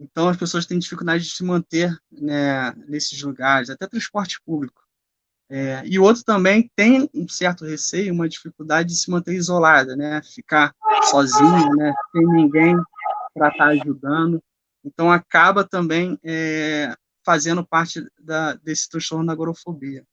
Então as pessoas têm dificuldade de se manter, né, nesses lugares, até transporte público. E o outro também tem um certo receio, uma dificuldade de se manter isolada, né? Ficar sozinha, né? Sem ninguém para estar ajudando. Então, acaba também fazendo parte desse transtorno da agorafobia.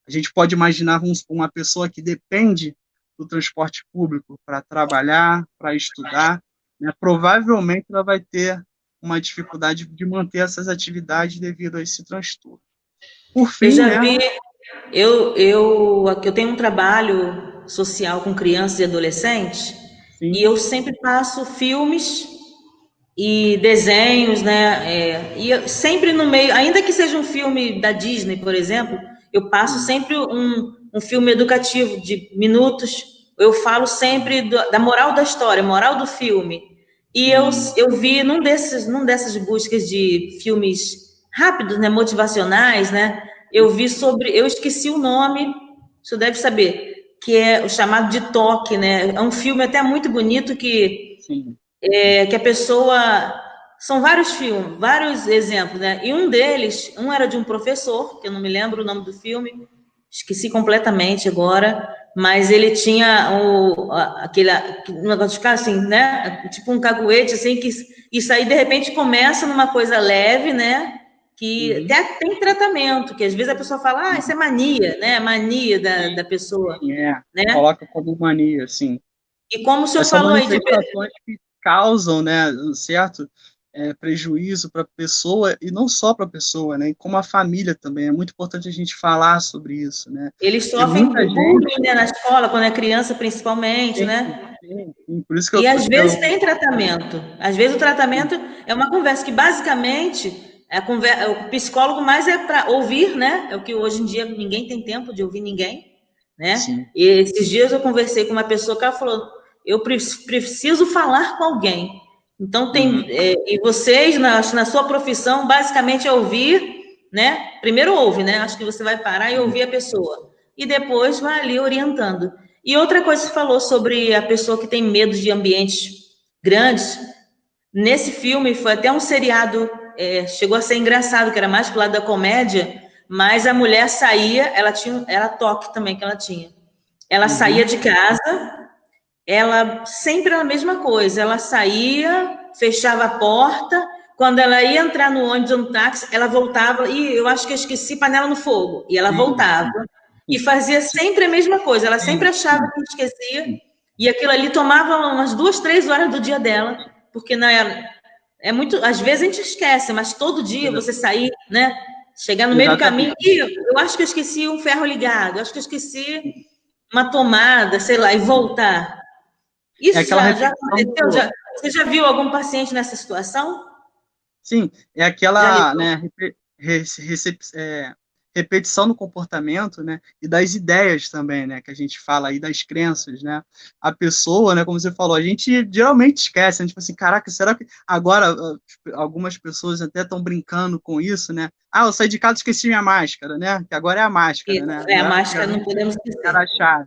A gente pode imaginar uma pessoa que depende do transporte público para trabalhar, para estudar, né? Provavelmente ela vai ter uma dificuldade de manter essas atividades devido a esse transtorno. Por Eu fim, já né? vi, aqui eu tenho um trabalho social com crianças e adolescentes, e Sim. eu sempre passo filmes e desenhos, né? Sempre no meio, ainda que seja um filme da Disney, por exemplo, eu passo Sim. sempre um filme educativo de minutos. Eu falo sempre da moral da história, moral do filme. E Sim. eu vi num dessas buscas de filmes rápidos, né, motivacionais, né? Eu esqueci o nome, você deve saber, que é o chamado de Toque, né? É um filme até muito bonito Sim. que a pessoa. São vários filmes, vários exemplos, né? E um deles, um era de um professor, que eu não me lembro o nome do filme, esqueci completamente agora, mas ele tinha aquele negócio de ficar assim, né? Tipo um caguete, assim, que isso aí de repente começa numa coisa leve, né? Que Uhum. até tem tratamento, que às vezes a pessoa fala, ah, isso é mania, né? Mania da pessoa, Sim, né? coloca como mania, assim. E como o senhor Mas são falou aí de manifestações que causam, né, um certo prejuízo para a pessoa e não só para a pessoa, né, e como a família também. É muito importante a gente falar sobre isso, né, eles porque sofrem muita bullying, gente né, na escola, quando é criança, principalmente, tem, né? por isso que E às vezes eu tem tratamento. Às vezes o tratamento é uma conversa que basicamente o psicólogo mais é para ouvir, né? É o que hoje em dia ninguém tem tempo de ouvir ninguém, né? sim, E esses dias eu conversei com uma pessoa que ela falou: eu preciso falar com alguém. Então uhum, e vocês na sua profissão basicamente é ouvir, né? Primeiro ouve, né? Acho que você vai parar e ouvir a pessoa e depois vai ali orientando. E outra coisa que você falou sobre a pessoa que tem medo de ambientes grandes, nesse filme foi até um seriado, chegou a ser engraçado, que era mais pro lado da comédia, mas a mulher saía, era toque também que ela tinha. Ela saía uhum, de casa, ela sempre era a mesma coisa, ela saía, fechava a porta, quando ela ia entrar no ônibus ou no táxi, ela voltava e eu acho que eu esqueci panela no fogo. E ela Sim, voltava. E fazia sempre a mesma coisa. Ela sempre sim, achava sim, que esquecia. sim. E aquilo ali tomava umas 2, 3 horas do dia dela. Porque é muito. Às vezes a gente esquece, mas todo dia você sair, né? Chegar no meio do caminho. Exatamente. E eu acho que eu esqueci um ferro ligado. Eu acho que eu esqueci uma tomada, sei lá, e voltar. É Isso aquela já repetição aconteceu? do. Você já viu algum paciente nessa situação? Sim, é Já aquela, lidou? né, repetição do comportamento, né, e das ideias também, né, que a gente fala aí das crenças, né, a pessoa, né, como você falou, a gente geralmente esquece, a gente fala assim, caraca, será que agora algumas pessoas até estão brincando com isso, né, eu saí de casa e esqueci minha máscara, né, que agora é a máscara, Isso. né, É, não a é máscara não antigamente podemos era esquecer. a chave.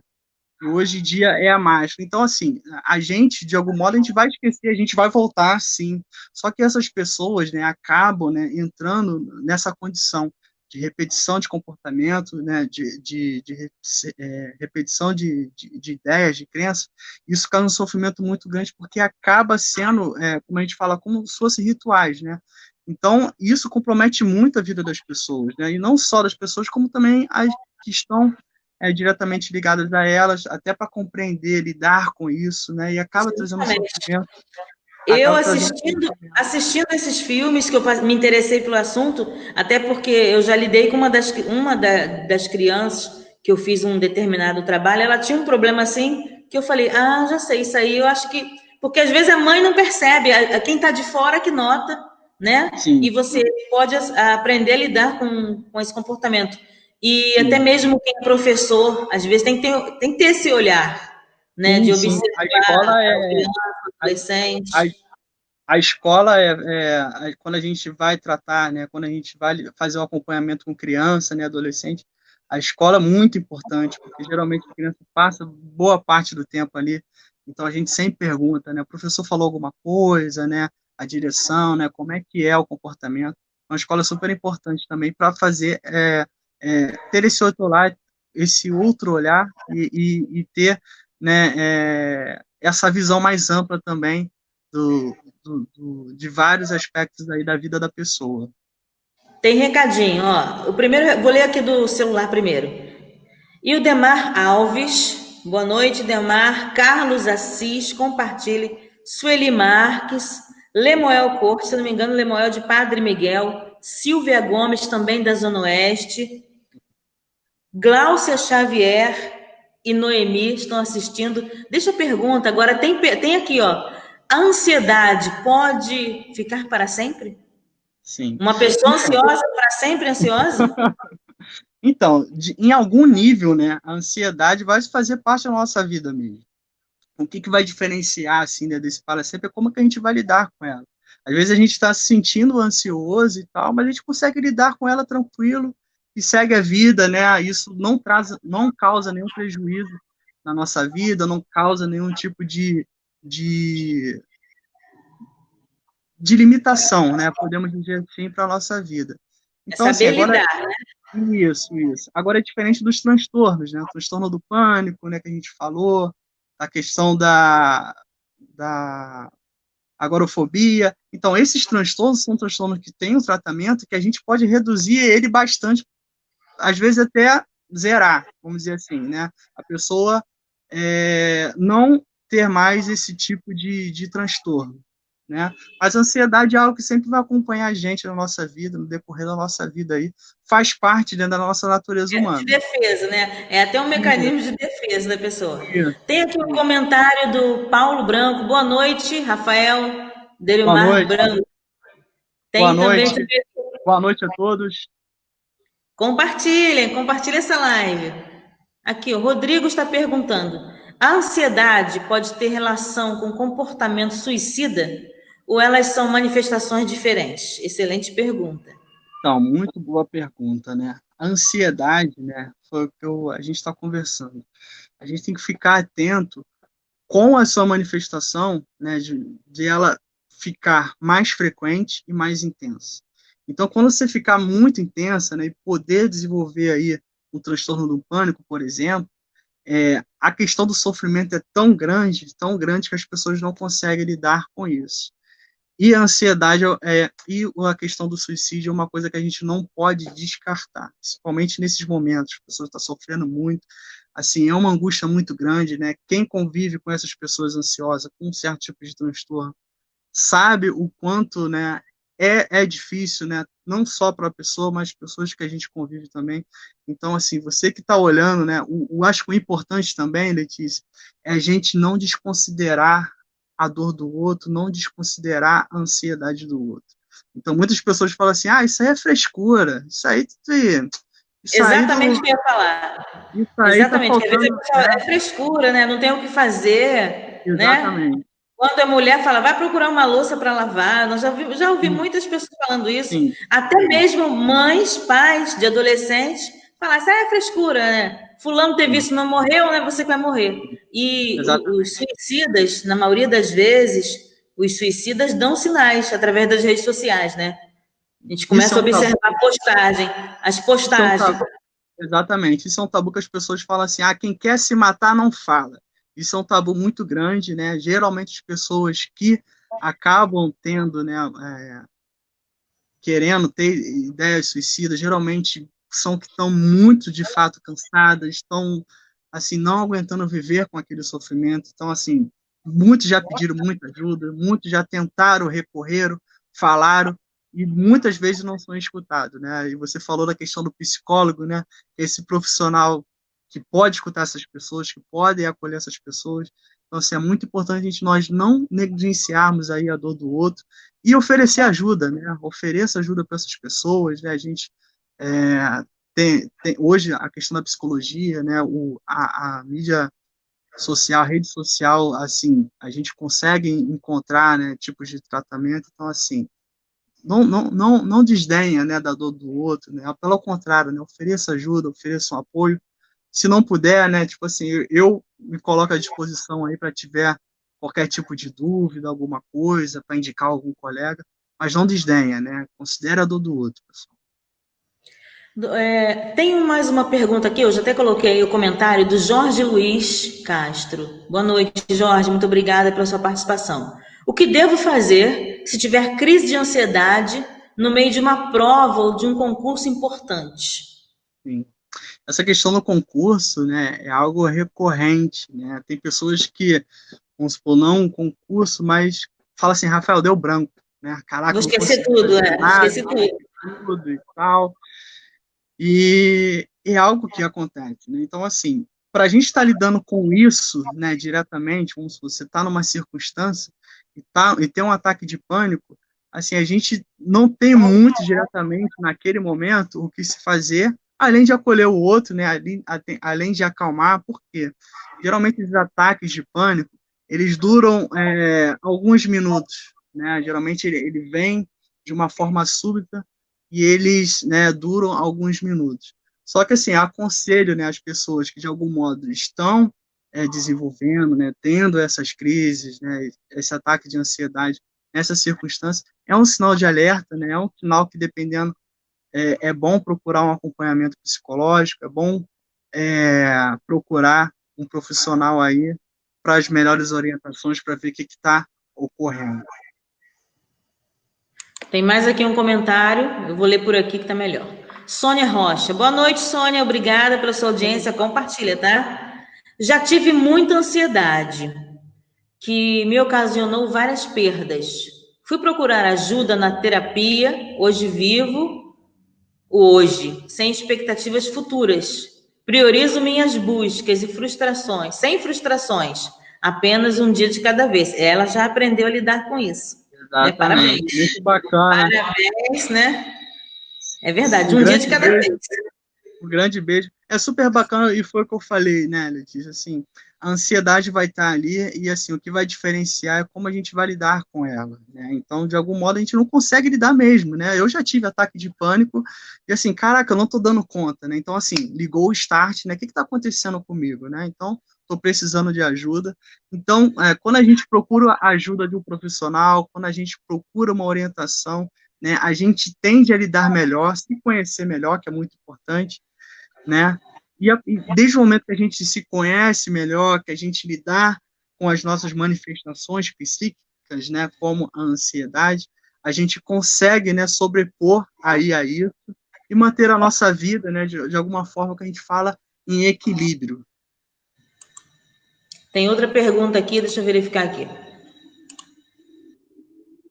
E hoje em dia é a mágica. Então, assim, a gente, de algum modo, a gente vai esquecer, a gente vai voltar, sim. Só que essas pessoas, né, acabam, né, entrando nessa condição de repetição de comportamento, né, repetição de ideias, de crenças. Isso causa um sofrimento muito grande, porque acaba sendo, como a gente fala, como se fossem rituais, né? Então, isso compromete muito a vida das pessoas, né? E não só das pessoas, como também as que estão diretamente ligadas a elas, até para compreender, lidar com isso, né? E acaba trazendo Justamente. sofrimento, Eu acaba trazendo assistindo, sofrimento. assistindo esses filmes que eu me interessei pelo assunto, até porque eu já lidei com das crianças que eu fiz um determinado trabalho, ela tinha um problema assim, que eu falei, já sei, isso aí eu acho que. Porque às vezes a mãe não percebe, quem está de fora que nota, né? E Sim, você pode aprender a lidar com esse comportamento. E até sim, mesmo quem é professor, às vezes tem que ter esse olhar, né? sim, De sim. observar A escola a é criança, a, a, adolescente. a escola quando a gente vai tratar, né? Quando a gente vai fazer o acompanhamento com criança, né, adolescente, a escola é muito importante, porque geralmente a criança passa boa parte do tempo ali. Então a gente sempre pergunta, né? O professor falou alguma coisa, né? A direção, né? Como é que é o comportamento? Uma escola é super importante também para fazer ter esse outro olhar e ter, né, essa visão mais ampla também de vários aspectos aí da vida da pessoa. Tem recadinho, ó. O primeiro, vou ler aqui do celular primeiro. E o Demar Alves, boa noite, Demar. Carlos Assis, compartilhe. Sueli Marques, Lemoel Cortes, se não me engano, Lemoel de Padre Miguel. Silvia Gomes, também da Zona Oeste. Gláucia Xavier e Noemi estão assistindo. Deixa eu pergunta, agora tem aqui, ó. A ansiedade pode ficar para sempre? Sim. Uma pessoa Então, ansiosa para sempre ansiosa? em algum nível, né, a ansiedade vai fazer parte da nossa vida mesmo. O que vai diferenciar, assim, né, desse para sempre é como que a gente vai lidar com ela. Às vezes a gente está se sentindo ansioso e tal, mas a gente consegue lidar com ela tranquilo e segue a vida, né? Isso não causa nenhum prejuízo na nossa vida, não causa nenhum tipo de, de limitação, né? Podemos dizer assim, para a nossa vida. É Então, assim, saber agora lidar, né? isso, isso. Agora é diferente dos transtornos, né? O transtorno do pânico, né, que a gente falou, a questão da agorafobia. Então, esses transtornos são transtornos que têm um tratamento que a gente pode reduzir ele bastante, às vezes até zerar, vamos dizer assim, né? A pessoa não ter mais esse tipo de transtorno, né? Mas a ansiedade é algo que sempre vai acompanhar a gente na nossa vida, no decorrer da nossa vida aí, faz parte dentro da nossa natureza De humana. defesa, né? É até um Isso, mecanismo de defesa da pessoa. isso, Tem aqui um isso. comentário do Paulo Branco. Boa noite, Rafael Boa Delmar noite, Branco. boa Tem também. noite, boa noite a todos. Compartilhem, compartilhem essa live. Aqui, o Rodrigo está perguntando: a ansiedade pode ter relação com comportamento suicida ou elas são manifestações diferentes? Excelente pergunta. Então, muito boa pergunta, né? A ansiedade, né, foi o que a gente está conversando. A gente tem que ficar atento com a sua manifestação, né, de ela ficar mais frequente e mais intensa. Então, quando você ficar muito intensa, né, e poder desenvolver aí um transtorno do pânico, por exemplo, a questão do sofrimento é tão grande que as pessoas não conseguem lidar com isso. E a ansiedade e a questão do suicídio é uma coisa que a gente não pode descartar, principalmente nesses momentos. A pessoa está sofrendo muito, assim, é uma angústia muito grande, né? Quem convive com essas pessoas ansiosas, com um certo tipo de transtorno, sabe o quanto, né, é difícil, né? Não só para a pessoa, mas pessoas que a gente convive também. Então, assim, você que está olhando, né? Acho que o importante também, Letícia, é a gente não desconsiderar a dor do outro, não desconsiderar a ansiedade do outro. Então, muitas pessoas falam assim, isso aí é frescura, isso aí Exatamente o que eu ia falar. isso aí tá Exatamente, que às vezes a faltando, pessoa é frescura, né? Não tem o que fazer, né? exatamente, Quando a mulher fala, vai procurar uma louça para lavar, já ouvi sim, muitas pessoas falando isso, sim, até mesmo mães, pais de adolescentes, falar, isso aí é frescura, né? Fulano teve sim, isso, não morreu, né? Você que vai morrer. E os exatamente. suicidas, na maioria das vezes, os suicidas dão sinais através das redes sociais, né? A gente Isso é começa a um tabu, observar a postagem, as isso é um postagens. tabu. Exatamente. Isso é um tabu que as pessoas falam assim: quem quer se matar não fala. Isso é um tabu muito grande, né? Geralmente as pessoas que acabam tendo, né, querendo ter ideias suicidas, geralmente são que estão muito, de fato, cansadas, estão, assim, não aguentando viver com aquele sofrimento. Então, assim, muitos já pediram muita ajuda, muitos já tentaram, recorreram, falaram, e muitas vezes não são escutados, né? E você falou da questão do psicólogo, né? Esse profissional que pode escutar essas pessoas, que pode acolher essas pessoas. Então, assim, é muito importante nós não negligenciarmos aí a dor do outro, e oferecer ajuda, né? Ofereça ajuda para essas pessoas, né? A gente é, tem hoje a questão da psicologia, né? A mídia social, a rede social, assim, a gente consegue encontrar, né, tipos de tratamento. Então, assim, não desdenha, né, da dor do outro, né? Pelo contrário, né? Ofereça ajuda, ofereça um apoio. Se não puder, né, tipo assim, eu me coloco à disposição aí para tiver qualquer tipo de dúvida, alguma coisa, para indicar algum colega, mas não desdenha, né? Considere a dor do outro, pessoal. Tem mais uma pergunta aqui, eu já até coloquei o comentário do Jorge Luiz Castro. Boa noite, Jorge, muito obrigada pela sua participação. O que devo fazer se tiver crise de ansiedade no meio de uma prova ou de um concurso importante? Sim. Essa questão do concurso, né, é algo recorrente, né? Tem pessoas que, vamos supor, não um concurso, mas fala assim, Rafael, deu branco, né? Vou Caraca, eu não esquecer consegui tudo, fazer nada, esqueci tudo. tudo e tal. E é algo que acontece, né? Então, assim, para a gente estar lidando com isso, né, diretamente, como se você está numa circunstância e tem um ataque de pânico, assim, a gente não tem muito diretamente naquele momento o que se fazer, além de acolher o outro, né, além de acalmar, porque geralmente esses ataques de pânico, eles duram alguns minutos, né? Geralmente ele vem de uma forma súbita e eles, né, duram alguns minutos. Só que, assim, aconselho, né, as pessoas que, de algum modo, estão desenvolvendo, né, tendo essas crises, né, esse ataque de ansiedade nessa circunstância, é um sinal de alerta, né, é um sinal que, dependendo, é bom procurar um acompanhamento psicológico, é bom procurar um profissional aí para as melhores orientações, para ver o que está ocorrendo. Tem mais aqui um comentário, eu vou ler por aqui que tá melhor. Sônia Rocha. Boa noite, Sônia. Obrigada pela sua audiência. Compartilha, tá? Já tive muita ansiedade, que me ocasionou várias perdas. Fui procurar ajuda na terapia, hoje vivo o hoje, sem expectativas futuras. Priorizo minhas buscas e frustrações, sem frustrações, apenas um dia de cada vez. Ela já aprendeu a lidar com isso, né? Parabéns. Exatamente, muito bacana. Parabéns, né? É verdade, Um um dia de grande cada beijo. vez. Um grande beijo. É super bacana e foi o que eu falei, né, Letícia? Assim, a ansiedade vai estar ali e assim o que vai diferenciar é como a gente vai lidar com ela, né? Então, de algum modo, a gente não consegue lidar mesmo, né? Eu já tive ataque de pânico e assim, caraca, eu não tô dando conta, né? Então, assim, ligou o start, né? O que está acontecendo comigo, né? Então, estou precisando de ajuda. Então, quando a gente procura a ajuda de um profissional, quando a gente procura uma orientação, né? A gente tende a lidar melhor, se conhecer melhor, que é muito importante, né? E desde o momento que a gente se conhece melhor, que a gente lidar com as nossas manifestações psíquicas, crônicas, né, como a ansiedade, a gente consegue, né, sobrepor aí a isso e manter a nossa vida, né, de alguma forma que a gente fala em equilíbrio. Tem outra pergunta aqui, deixa eu verificar aqui.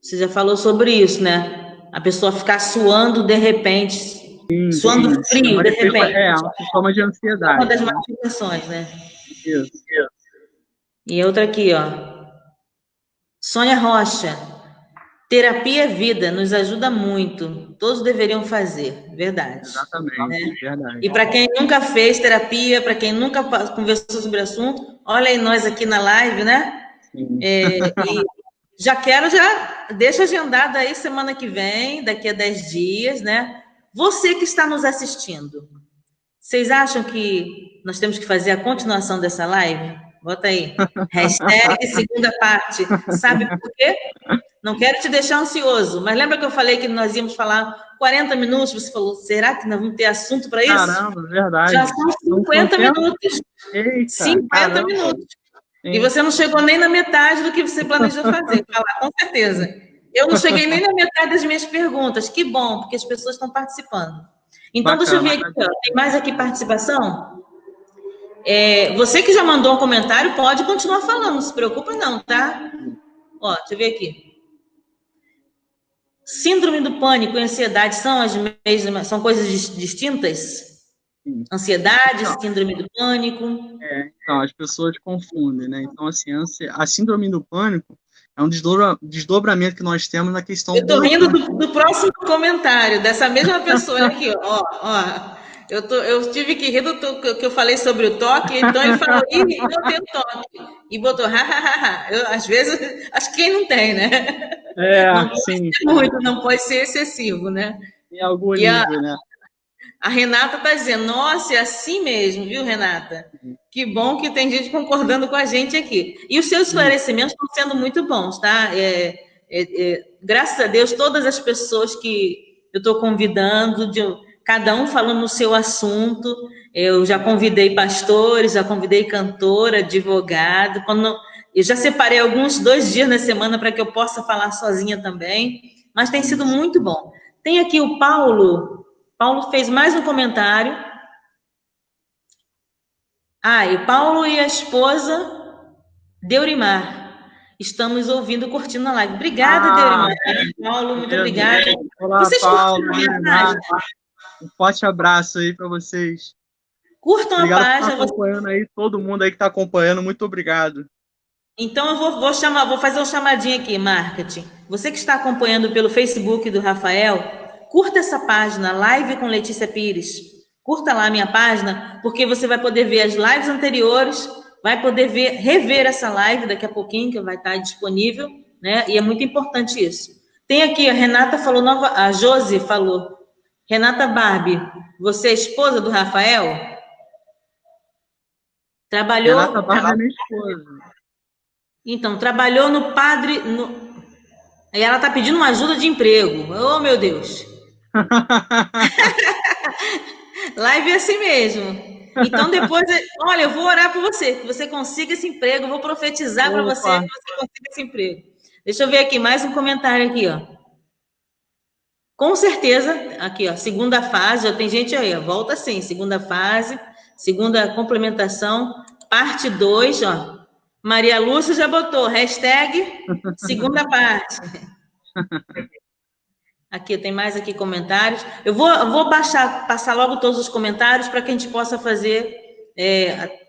Você já falou sobre isso, né? A pessoa ficar suando de repente, Sim, suando sim. frio de repente. Um sintoma de É uma das ansiedade, né? manifestações, né? Isso. E outra aqui, ó. Sônia Rocha. Terapia é vida, nos ajuda muito. Todos deveriam fazer, verdade. Né? Exatamente, verdade. E para quem nunca fez terapia, para quem nunca conversou sobre o assunto, olha aí nós aqui na live, né? Sim. E já deixa agendado aí semana que vem, daqui a 10 dias, né? Você que está nos assistindo, vocês acham que nós temos que fazer a continuação dessa live? Bota aí. Hashtag segunda parte. Sabe por quê? Não quero te deixar ansioso, mas lembra que eu falei que nós íamos falar 40 minutos? Você falou, será que nós vamos ter assunto para isso? Caramba, verdade. Já são Não são 50 tempo? minutos. Eita, 50 caramba. minutos. E Sim. você não chegou nem na metade do que você planejou fazer, falar, com certeza. Eu não cheguei nem na metade das minhas perguntas. Que bom, porque as pessoas estão participando. Então, deixa eu ver Bacana. aqui, ó. Tem mais aqui participação? Você que já mandou um comentário, pode continuar falando, não se preocupa não, tá? Ó, deixa eu ver aqui. Síndrome do pânico e ansiedade são as mesmas, são coisas distintas? Sim. Ansiedade, Então, síndrome do pânico. então, as pessoas confundem, né? Então, assim, a síndrome do pânico é um desdobramento que nós temos na questão Eu tô do rindo do próximo comentário, dessa mesma pessoa aqui, ó. Eu tive que rir do que eu falei sobre o toque, então ele falou, ih, não tem toque. E botou, ha. Às vezes, acho que quem não tem, né? Não pode sim, ser muito, não pode ser excessivo, né? em algum E nível, né? a Renata está dizendo, nossa, é assim mesmo, viu, Renata? Que bom que tem gente concordando com a gente aqui. E os seus esclarecimentos estão sendo muito bons, tá? Graças a Deus, todas as pessoas que eu estou convidando, cada um falando no seu assunto. Eu já convidei pastores, já convidei cantora, advogado. Eu já separei alguns 2 dias na semana para que eu possa falar sozinha também. Mas tem sido muito bom. Tem aqui o Paulo. Paulo fez mais um comentário. E o Paulo e a esposa Deurimar. Estamos ouvindo, curtindo a live. Obrigada, Deurimar. Paulo, muito obrigada. Olá, Vocês Paulo, curtiram a minha Leonardo. página? Um forte abraço aí para vocês. Curtam a Obrigado por estar página. acompanhando aí, todo mundo aí que está acompanhando, muito obrigado. Então eu vou fazer um chamadinho aqui, marketing. Você que está acompanhando pelo Facebook do Rafael, curta essa página, Live com Letícia Pires. Curta lá a minha página, porque você vai poder ver as lives anteriores, vai poder rever essa live daqui a pouquinho, que vai estar disponível, né? E é muito importante isso. Tem aqui, a Renata falou, a Josi falou, Renata Barbie, você é esposa do Rafael? Trabalhou. Renata Barra é minha esposa. Então, trabalhou no Padre. E ela tá pedindo uma ajuda de emprego. Oh, meu Deus. Live é assim mesmo. Então, depois, olha, eu vou orar por você, que você consiga esse emprego. Eu vou profetizar para você que você consiga esse emprego. Deixa eu ver aqui, mais um comentário aqui, ó. Com certeza, aqui, ó, segunda fase, ó, tem gente aí, ó, volta sim, segunda fase, segunda complementação, parte 2, ó. Maria Lúcia já botou, hashtag segunda parte. Aqui, tem mais aqui comentários. Eu vou passar logo todos os comentários para que a gente possa fazer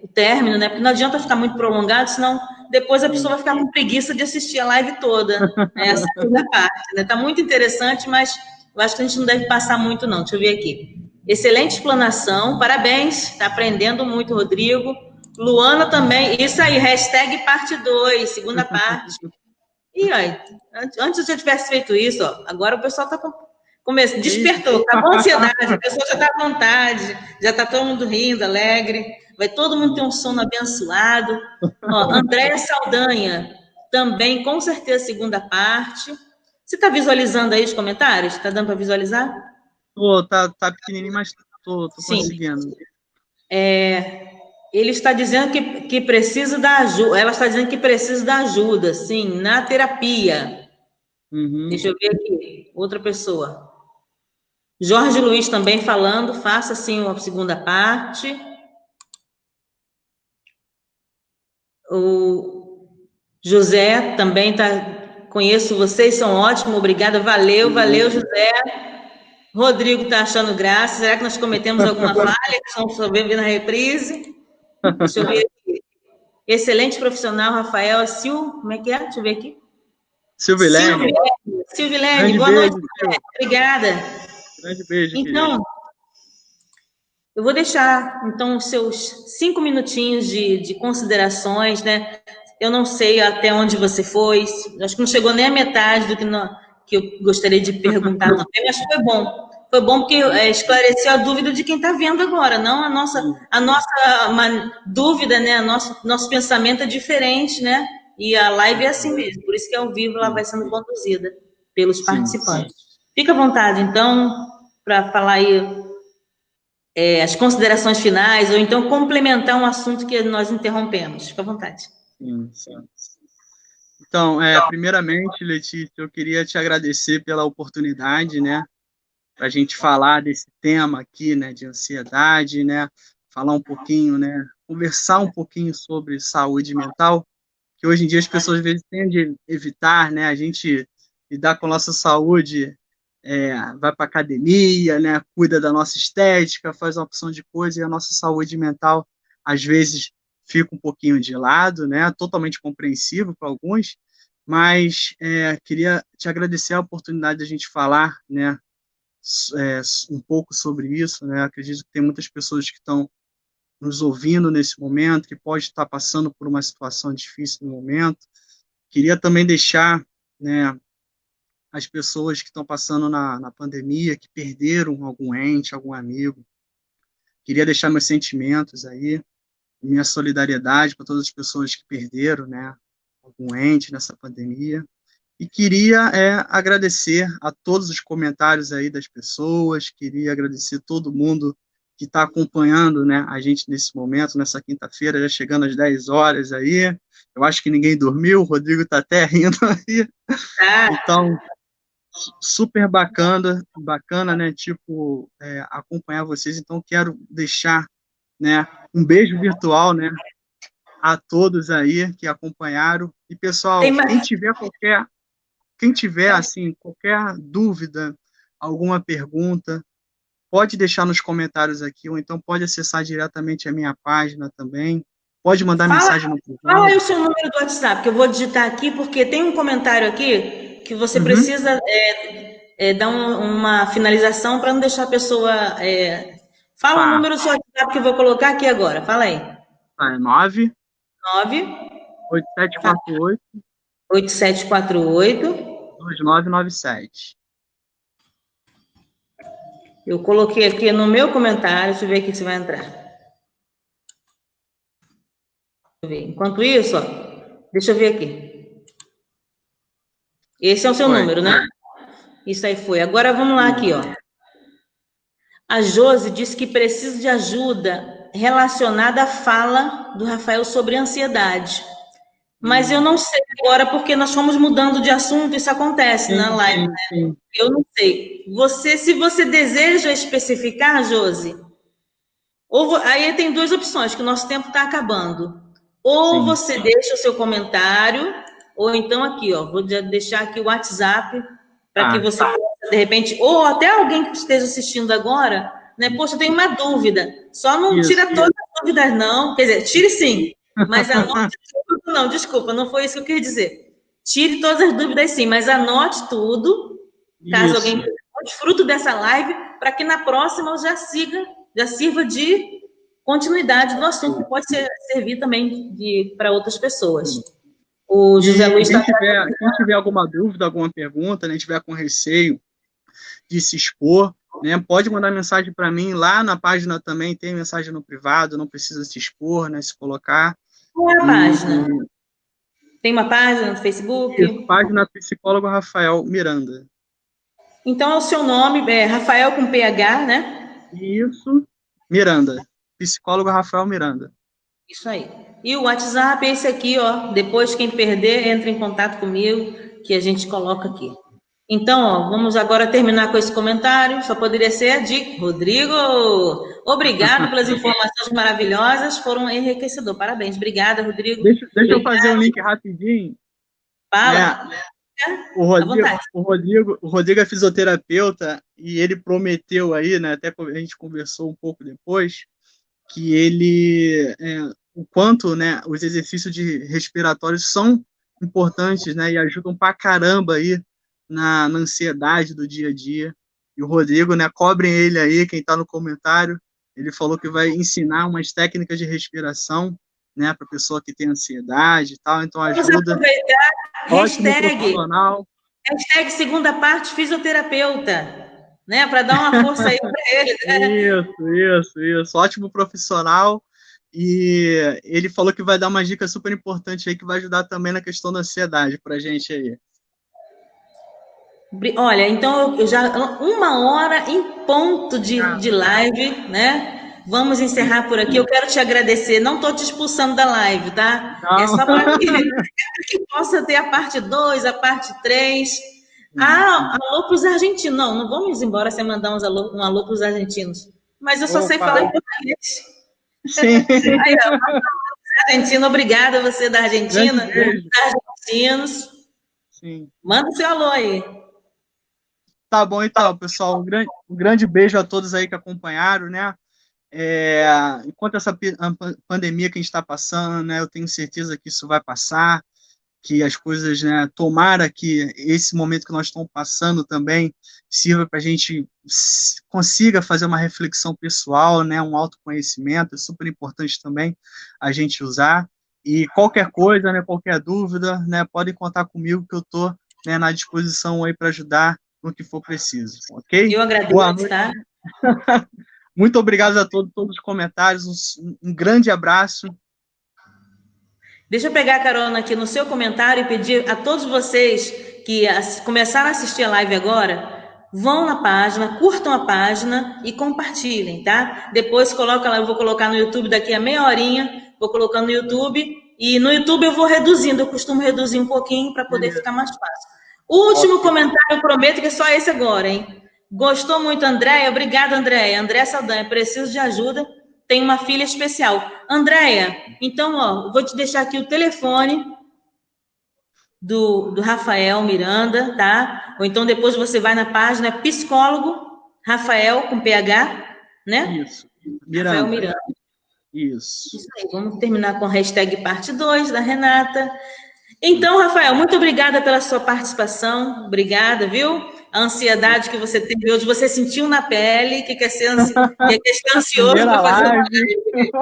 o término, né? Porque não adianta ficar muito prolongado, senão depois a pessoa vai ficar com preguiça de assistir a live toda, né? Essa segunda parte, né? Tá muito interessante, mas eu acho que a gente não deve passar muito, não. Deixa eu ver aqui. Excelente explanação, parabéns, está aprendendo muito, Rodrigo. Luana também, isso aí, hashtag parte 2, segunda parte. E aí, antes eu tivesse feito isso, ó, agora o pessoal está começando, despertou, tá com ansiedade, a pessoa já está à vontade, já está todo mundo rindo, alegre, vai todo mundo ter um sono abençoado. Ó, Andréia Saldanha, também, com certeza, segunda parte. Você está visualizando aí os comentários? Está dando para visualizar? Tá pequenininho, mas tô conseguindo. Ele está dizendo que precisa da ajuda. Ela está dizendo que precisa da ajuda, sim, na terapia. Deixa eu ver aqui. Outra pessoa. Jorge Luiz também falando. Faça, sim, a segunda parte. O José também está. Conheço vocês, são ótimos. Obrigada. Valeu, valeu, José. Rodrigo está achando graça. Será que nós cometemos alguma falha? Que estamos vendo na reprise? Deixa eu ver aqui. Excelente profissional, Rafael. Como é que é? Deixa eu ver aqui. Silvilene. Silvilene, boa noite. Obrigada. Grande beijo, então, querido. Eu vou deixar, então, os seus 5 minutinhos de considerações, né? Eu não sei até onde você foi, acho que não chegou nem a metade do que eu gostaria de perguntar também, mas foi bom. Foi bom porque esclareceu a dúvida de quem está vendo agora, não a nossa dúvida, né? Nosso pensamento é diferente, né? E a live é assim mesmo, por isso que ao vivo ela vai sendo conduzida pelos participantes. Fica à vontade, então, para falar aí as considerações finais, ou então complementar um assunto que nós interrompemos. Fica à vontade. Sim. Então, primeiramente, Letícia, eu queria te agradecer pela oportunidade, né, para a gente falar desse tema aqui, né, de ansiedade, né, falar um pouquinho, né, conversar um pouquinho sobre saúde mental, que hoje em dia as pessoas às vezes tendem a evitar, né, a gente lidar com a nossa saúde, vai para academia, né, cuida da nossa estética, faz uma opção de coisa, e a nossa saúde mental, às vezes, fica um pouquinho de lado, né, totalmente compreensível para alguns, mas queria te agradecer a oportunidade de a gente falar, né, um pouco sobre isso, né, acredito que tem muitas pessoas que estão nos ouvindo nesse momento, que pode estar passando por uma situação difícil no momento. Queria também deixar, né, as pessoas que estão passando na pandemia, que perderam algum ente, algum amigo. Queria deixar meus sentimentos aí, minha solidariedade para todas as pessoas que perderam, né, algum ente nessa pandemia. E queria agradecer a todos os comentários aí das pessoas, queria agradecer todo mundo que está acompanhando, né, a gente nesse momento, nessa quinta-feira, já chegando às 10 horas aí. Eu acho que ninguém dormiu, o Rodrigo está até rindo aí. Então, super bacana, né, tipo, acompanhar vocês. Então, quero deixar, né, um beijo virtual, né, a todos aí que acompanharam. E, pessoal, quem tiver, assim, qualquer dúvida, alguma pergunta, pode deixar nos comentários aqui, ou então pode acessar diretamente a minha página também. Pode mandar mensagem no privado. Fala aí o seu número do WhatsApp, que eu vou digitar aqui, porque tem um comentário aqui que você precisa dar uma finalização para não deixar a pessoa... Fala o número do seu WhatsApp que eu vou colocar aqui agora. Fala aí. É 9... 8748 8748 2997. Eu coloquei aqui no meu comentário, deixa eu ver aqui se vai entrar. Enquanto isso, ó, deixa eu ver aqui. Esse é o seu número, né? Isso aí foi. Agora vamos lá aqui, ó. A Josi disse que precisa de ajuda relacionada à fala do Rafael sobre ansiedade. Mas eu não sei agora, porque nós fomos mudando de assunto, isso acontece na live, né? Eu não sei. Se você deseja especificar, Josi, aí tem duas opções, que o nosso tempo está acabando. Ou você deixa o seu comentário, ou então aqui, ó, vou deixar aqui o WhatsApp para que você possa, de repente, ou até alguém que esteja assistindo agora, né? Poxa, eu tenho uma dúvida. Só não tira todas as dúvidas, não. Quer dizer, tire sim, mas anote tudo. Não, desculpa, não foi isso que eu quis dizer. Tire todas as dúvidas sim, mas anote tudo, caso alguém desfrute dessa live, para que na próxima eu já sirva de continuidade do assunto, que pode servir também para outras pessoas. O José Luiz quem tiver alguma dúvida, alguma pergunta, né, tiver com receio de se expor, né, pode mandar mensagem para mim. Lá na página também tem mensagem no privado, não precisa se expor, né, se colocar. Qual é a página? Tem uma página no Facebook? Isso, página Psicólogo Rafael Miranda. Então, é o seu nome, Rafael com PH, né? Isso, Miranda. Psicólogo Rafael Miranda. Isso aí. E o WhatsApp é esse aqui, ó. Depois, quem perder, entra em contato comigo, que a gente coloca aqui. Então, ó, vamos agora terminar com esse comentário. Só poderia ser de Rodrigo. Obrigado pelas informações maravilhosas, foram enriquecedor. Parabéns. Obrigada, Rodrigo. Deixa eu fazer um Obrigada. link rapidinho, né? Fala. À vontade. O Rodrigo é fisioterapeuta e ele prometeu aí, né? Até a gente conversou um pouco depois, que o quanto, né, os exercícios de respiratórios são importantes, né, e ajudam pra caramba aí na ansiedade do dia a dia. E o Rodrigo, né, cobrem ele aí, quem está no comentário, ele falou que vai ensinar umas técnicas de respiração, né, para pessoa que tem ansiedade e tal, então Vamos ajuda. aproveitar. Ótimo Hashtag. profissional. Hashtag segunda parte fisioterapeuta. Né? Para dar uma força aí para ele. Isso. Ótimo profissional. E ele falou que vai dar uma dica super importante aí que vai ajudar também na questão da ansiedade pra gente aí. Olha, então eu já 1 hora em ponto de live, né? Vamos encerrar por aqui. Eu quero te agradecer. Não estou te expulsando da live, tá? É só para que possa ter a parte 2, a parte 3. Ah, alô para os argentinos. Não vamos embora sem mandar um alô para os argentinos. Mas eu só sei falar em português. Sim. Aí, ó, Argentina, obrigada você da Argentina, argentinos. Sim. Manda seu alô aí. Tá bom, então, pessoal. Um grande beijo a todos aí que acompanharam, né? Enquanto essa pandemia que a gente está passando, né? Eu tenho certeza que isso vai passar, que as coisas, né? Tomara que esse momento que nós estamos passando também sirva para a gente consiga fazer uma reflexão pessoal, né? Um autoconhecimento, é super importante também a gente usar. E qualquer coisa, né? Qualquer dúvida, né? Podem contar comigo que eu estou, né, na disposição aí para ajudar no que for preciso, ok? Eu agradeço, Boa noite. tá? Muito obrigado a todos os comentários, um grande abraço. Deixa eu pegar a carona aqui no seu comentário e pedir a todos vocês que começaram a assistir a live agora, vão na página, curtam a página e compartilhem, tá? Depois coloca lá, eu vou colocar no YouTube daqui a meia horinha, vou colocando no YouTube, e no YouTube eu vou reduzindo, eu costumo reduzir um pouquinho para poder ficar mais fácil. O último comentário, eu prometo que é só esse agora, hein? Gostou muito, Andréia? Obrigada, Andréia. Andréia Saldanha, preciso de ajuda, tem uma filha especial. Andréia, então, ó, vou te deixar aqui o telefone do Rafael Miranda, tá? Ou então depois você vai na página psicólogo Rafael com PH, né? Isso. Miranda. Rafael Miranda. Isso aí, vamos terminar com a hashtag parte 2 da Renata. Então, Rafael, muito obrigada pela sua participação. Obrigada, viu? A ansiedade que você teve hoje, você sentiu na pele que quer ser ansioso para fazer uma live.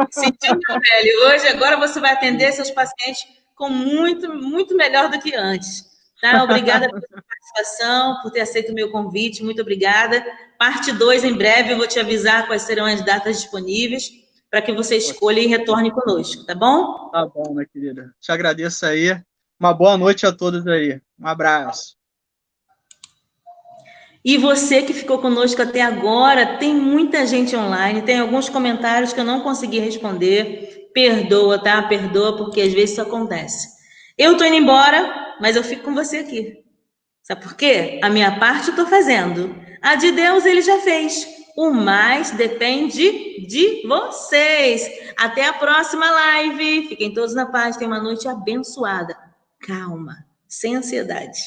Sentiu na pele. Hoje, agora você vai atender seus pacientes com muito melhor do que antes. Tá? Obrigada pela sua participação, por ter aceito o meu convite. Muito obrigada. Parte 2 em breve, eu vou te avisar quais serão as datas disponíveis para que você escolha e retorne conosco, tá bom? Tá bom, minha querida. Te agradeço aí. Uma boa noite a todos aí. Um abraço. E você que ficou conosco até agora, tem muita gente online, tem alguns comentários que eu não consegui responder. Perdoa, tá? Perdoa, porque às vezes isso acontece. Eu tô indo embora, mas eu fico com você aqui. Sabe por quê? A minha parte eu tô fazendo. A de Deus ele já fez. O mais depende de vocês. Até a próxima live. Fiquem todos na paz. Tenham uma noite abençoada. Calma, sem ansiedade.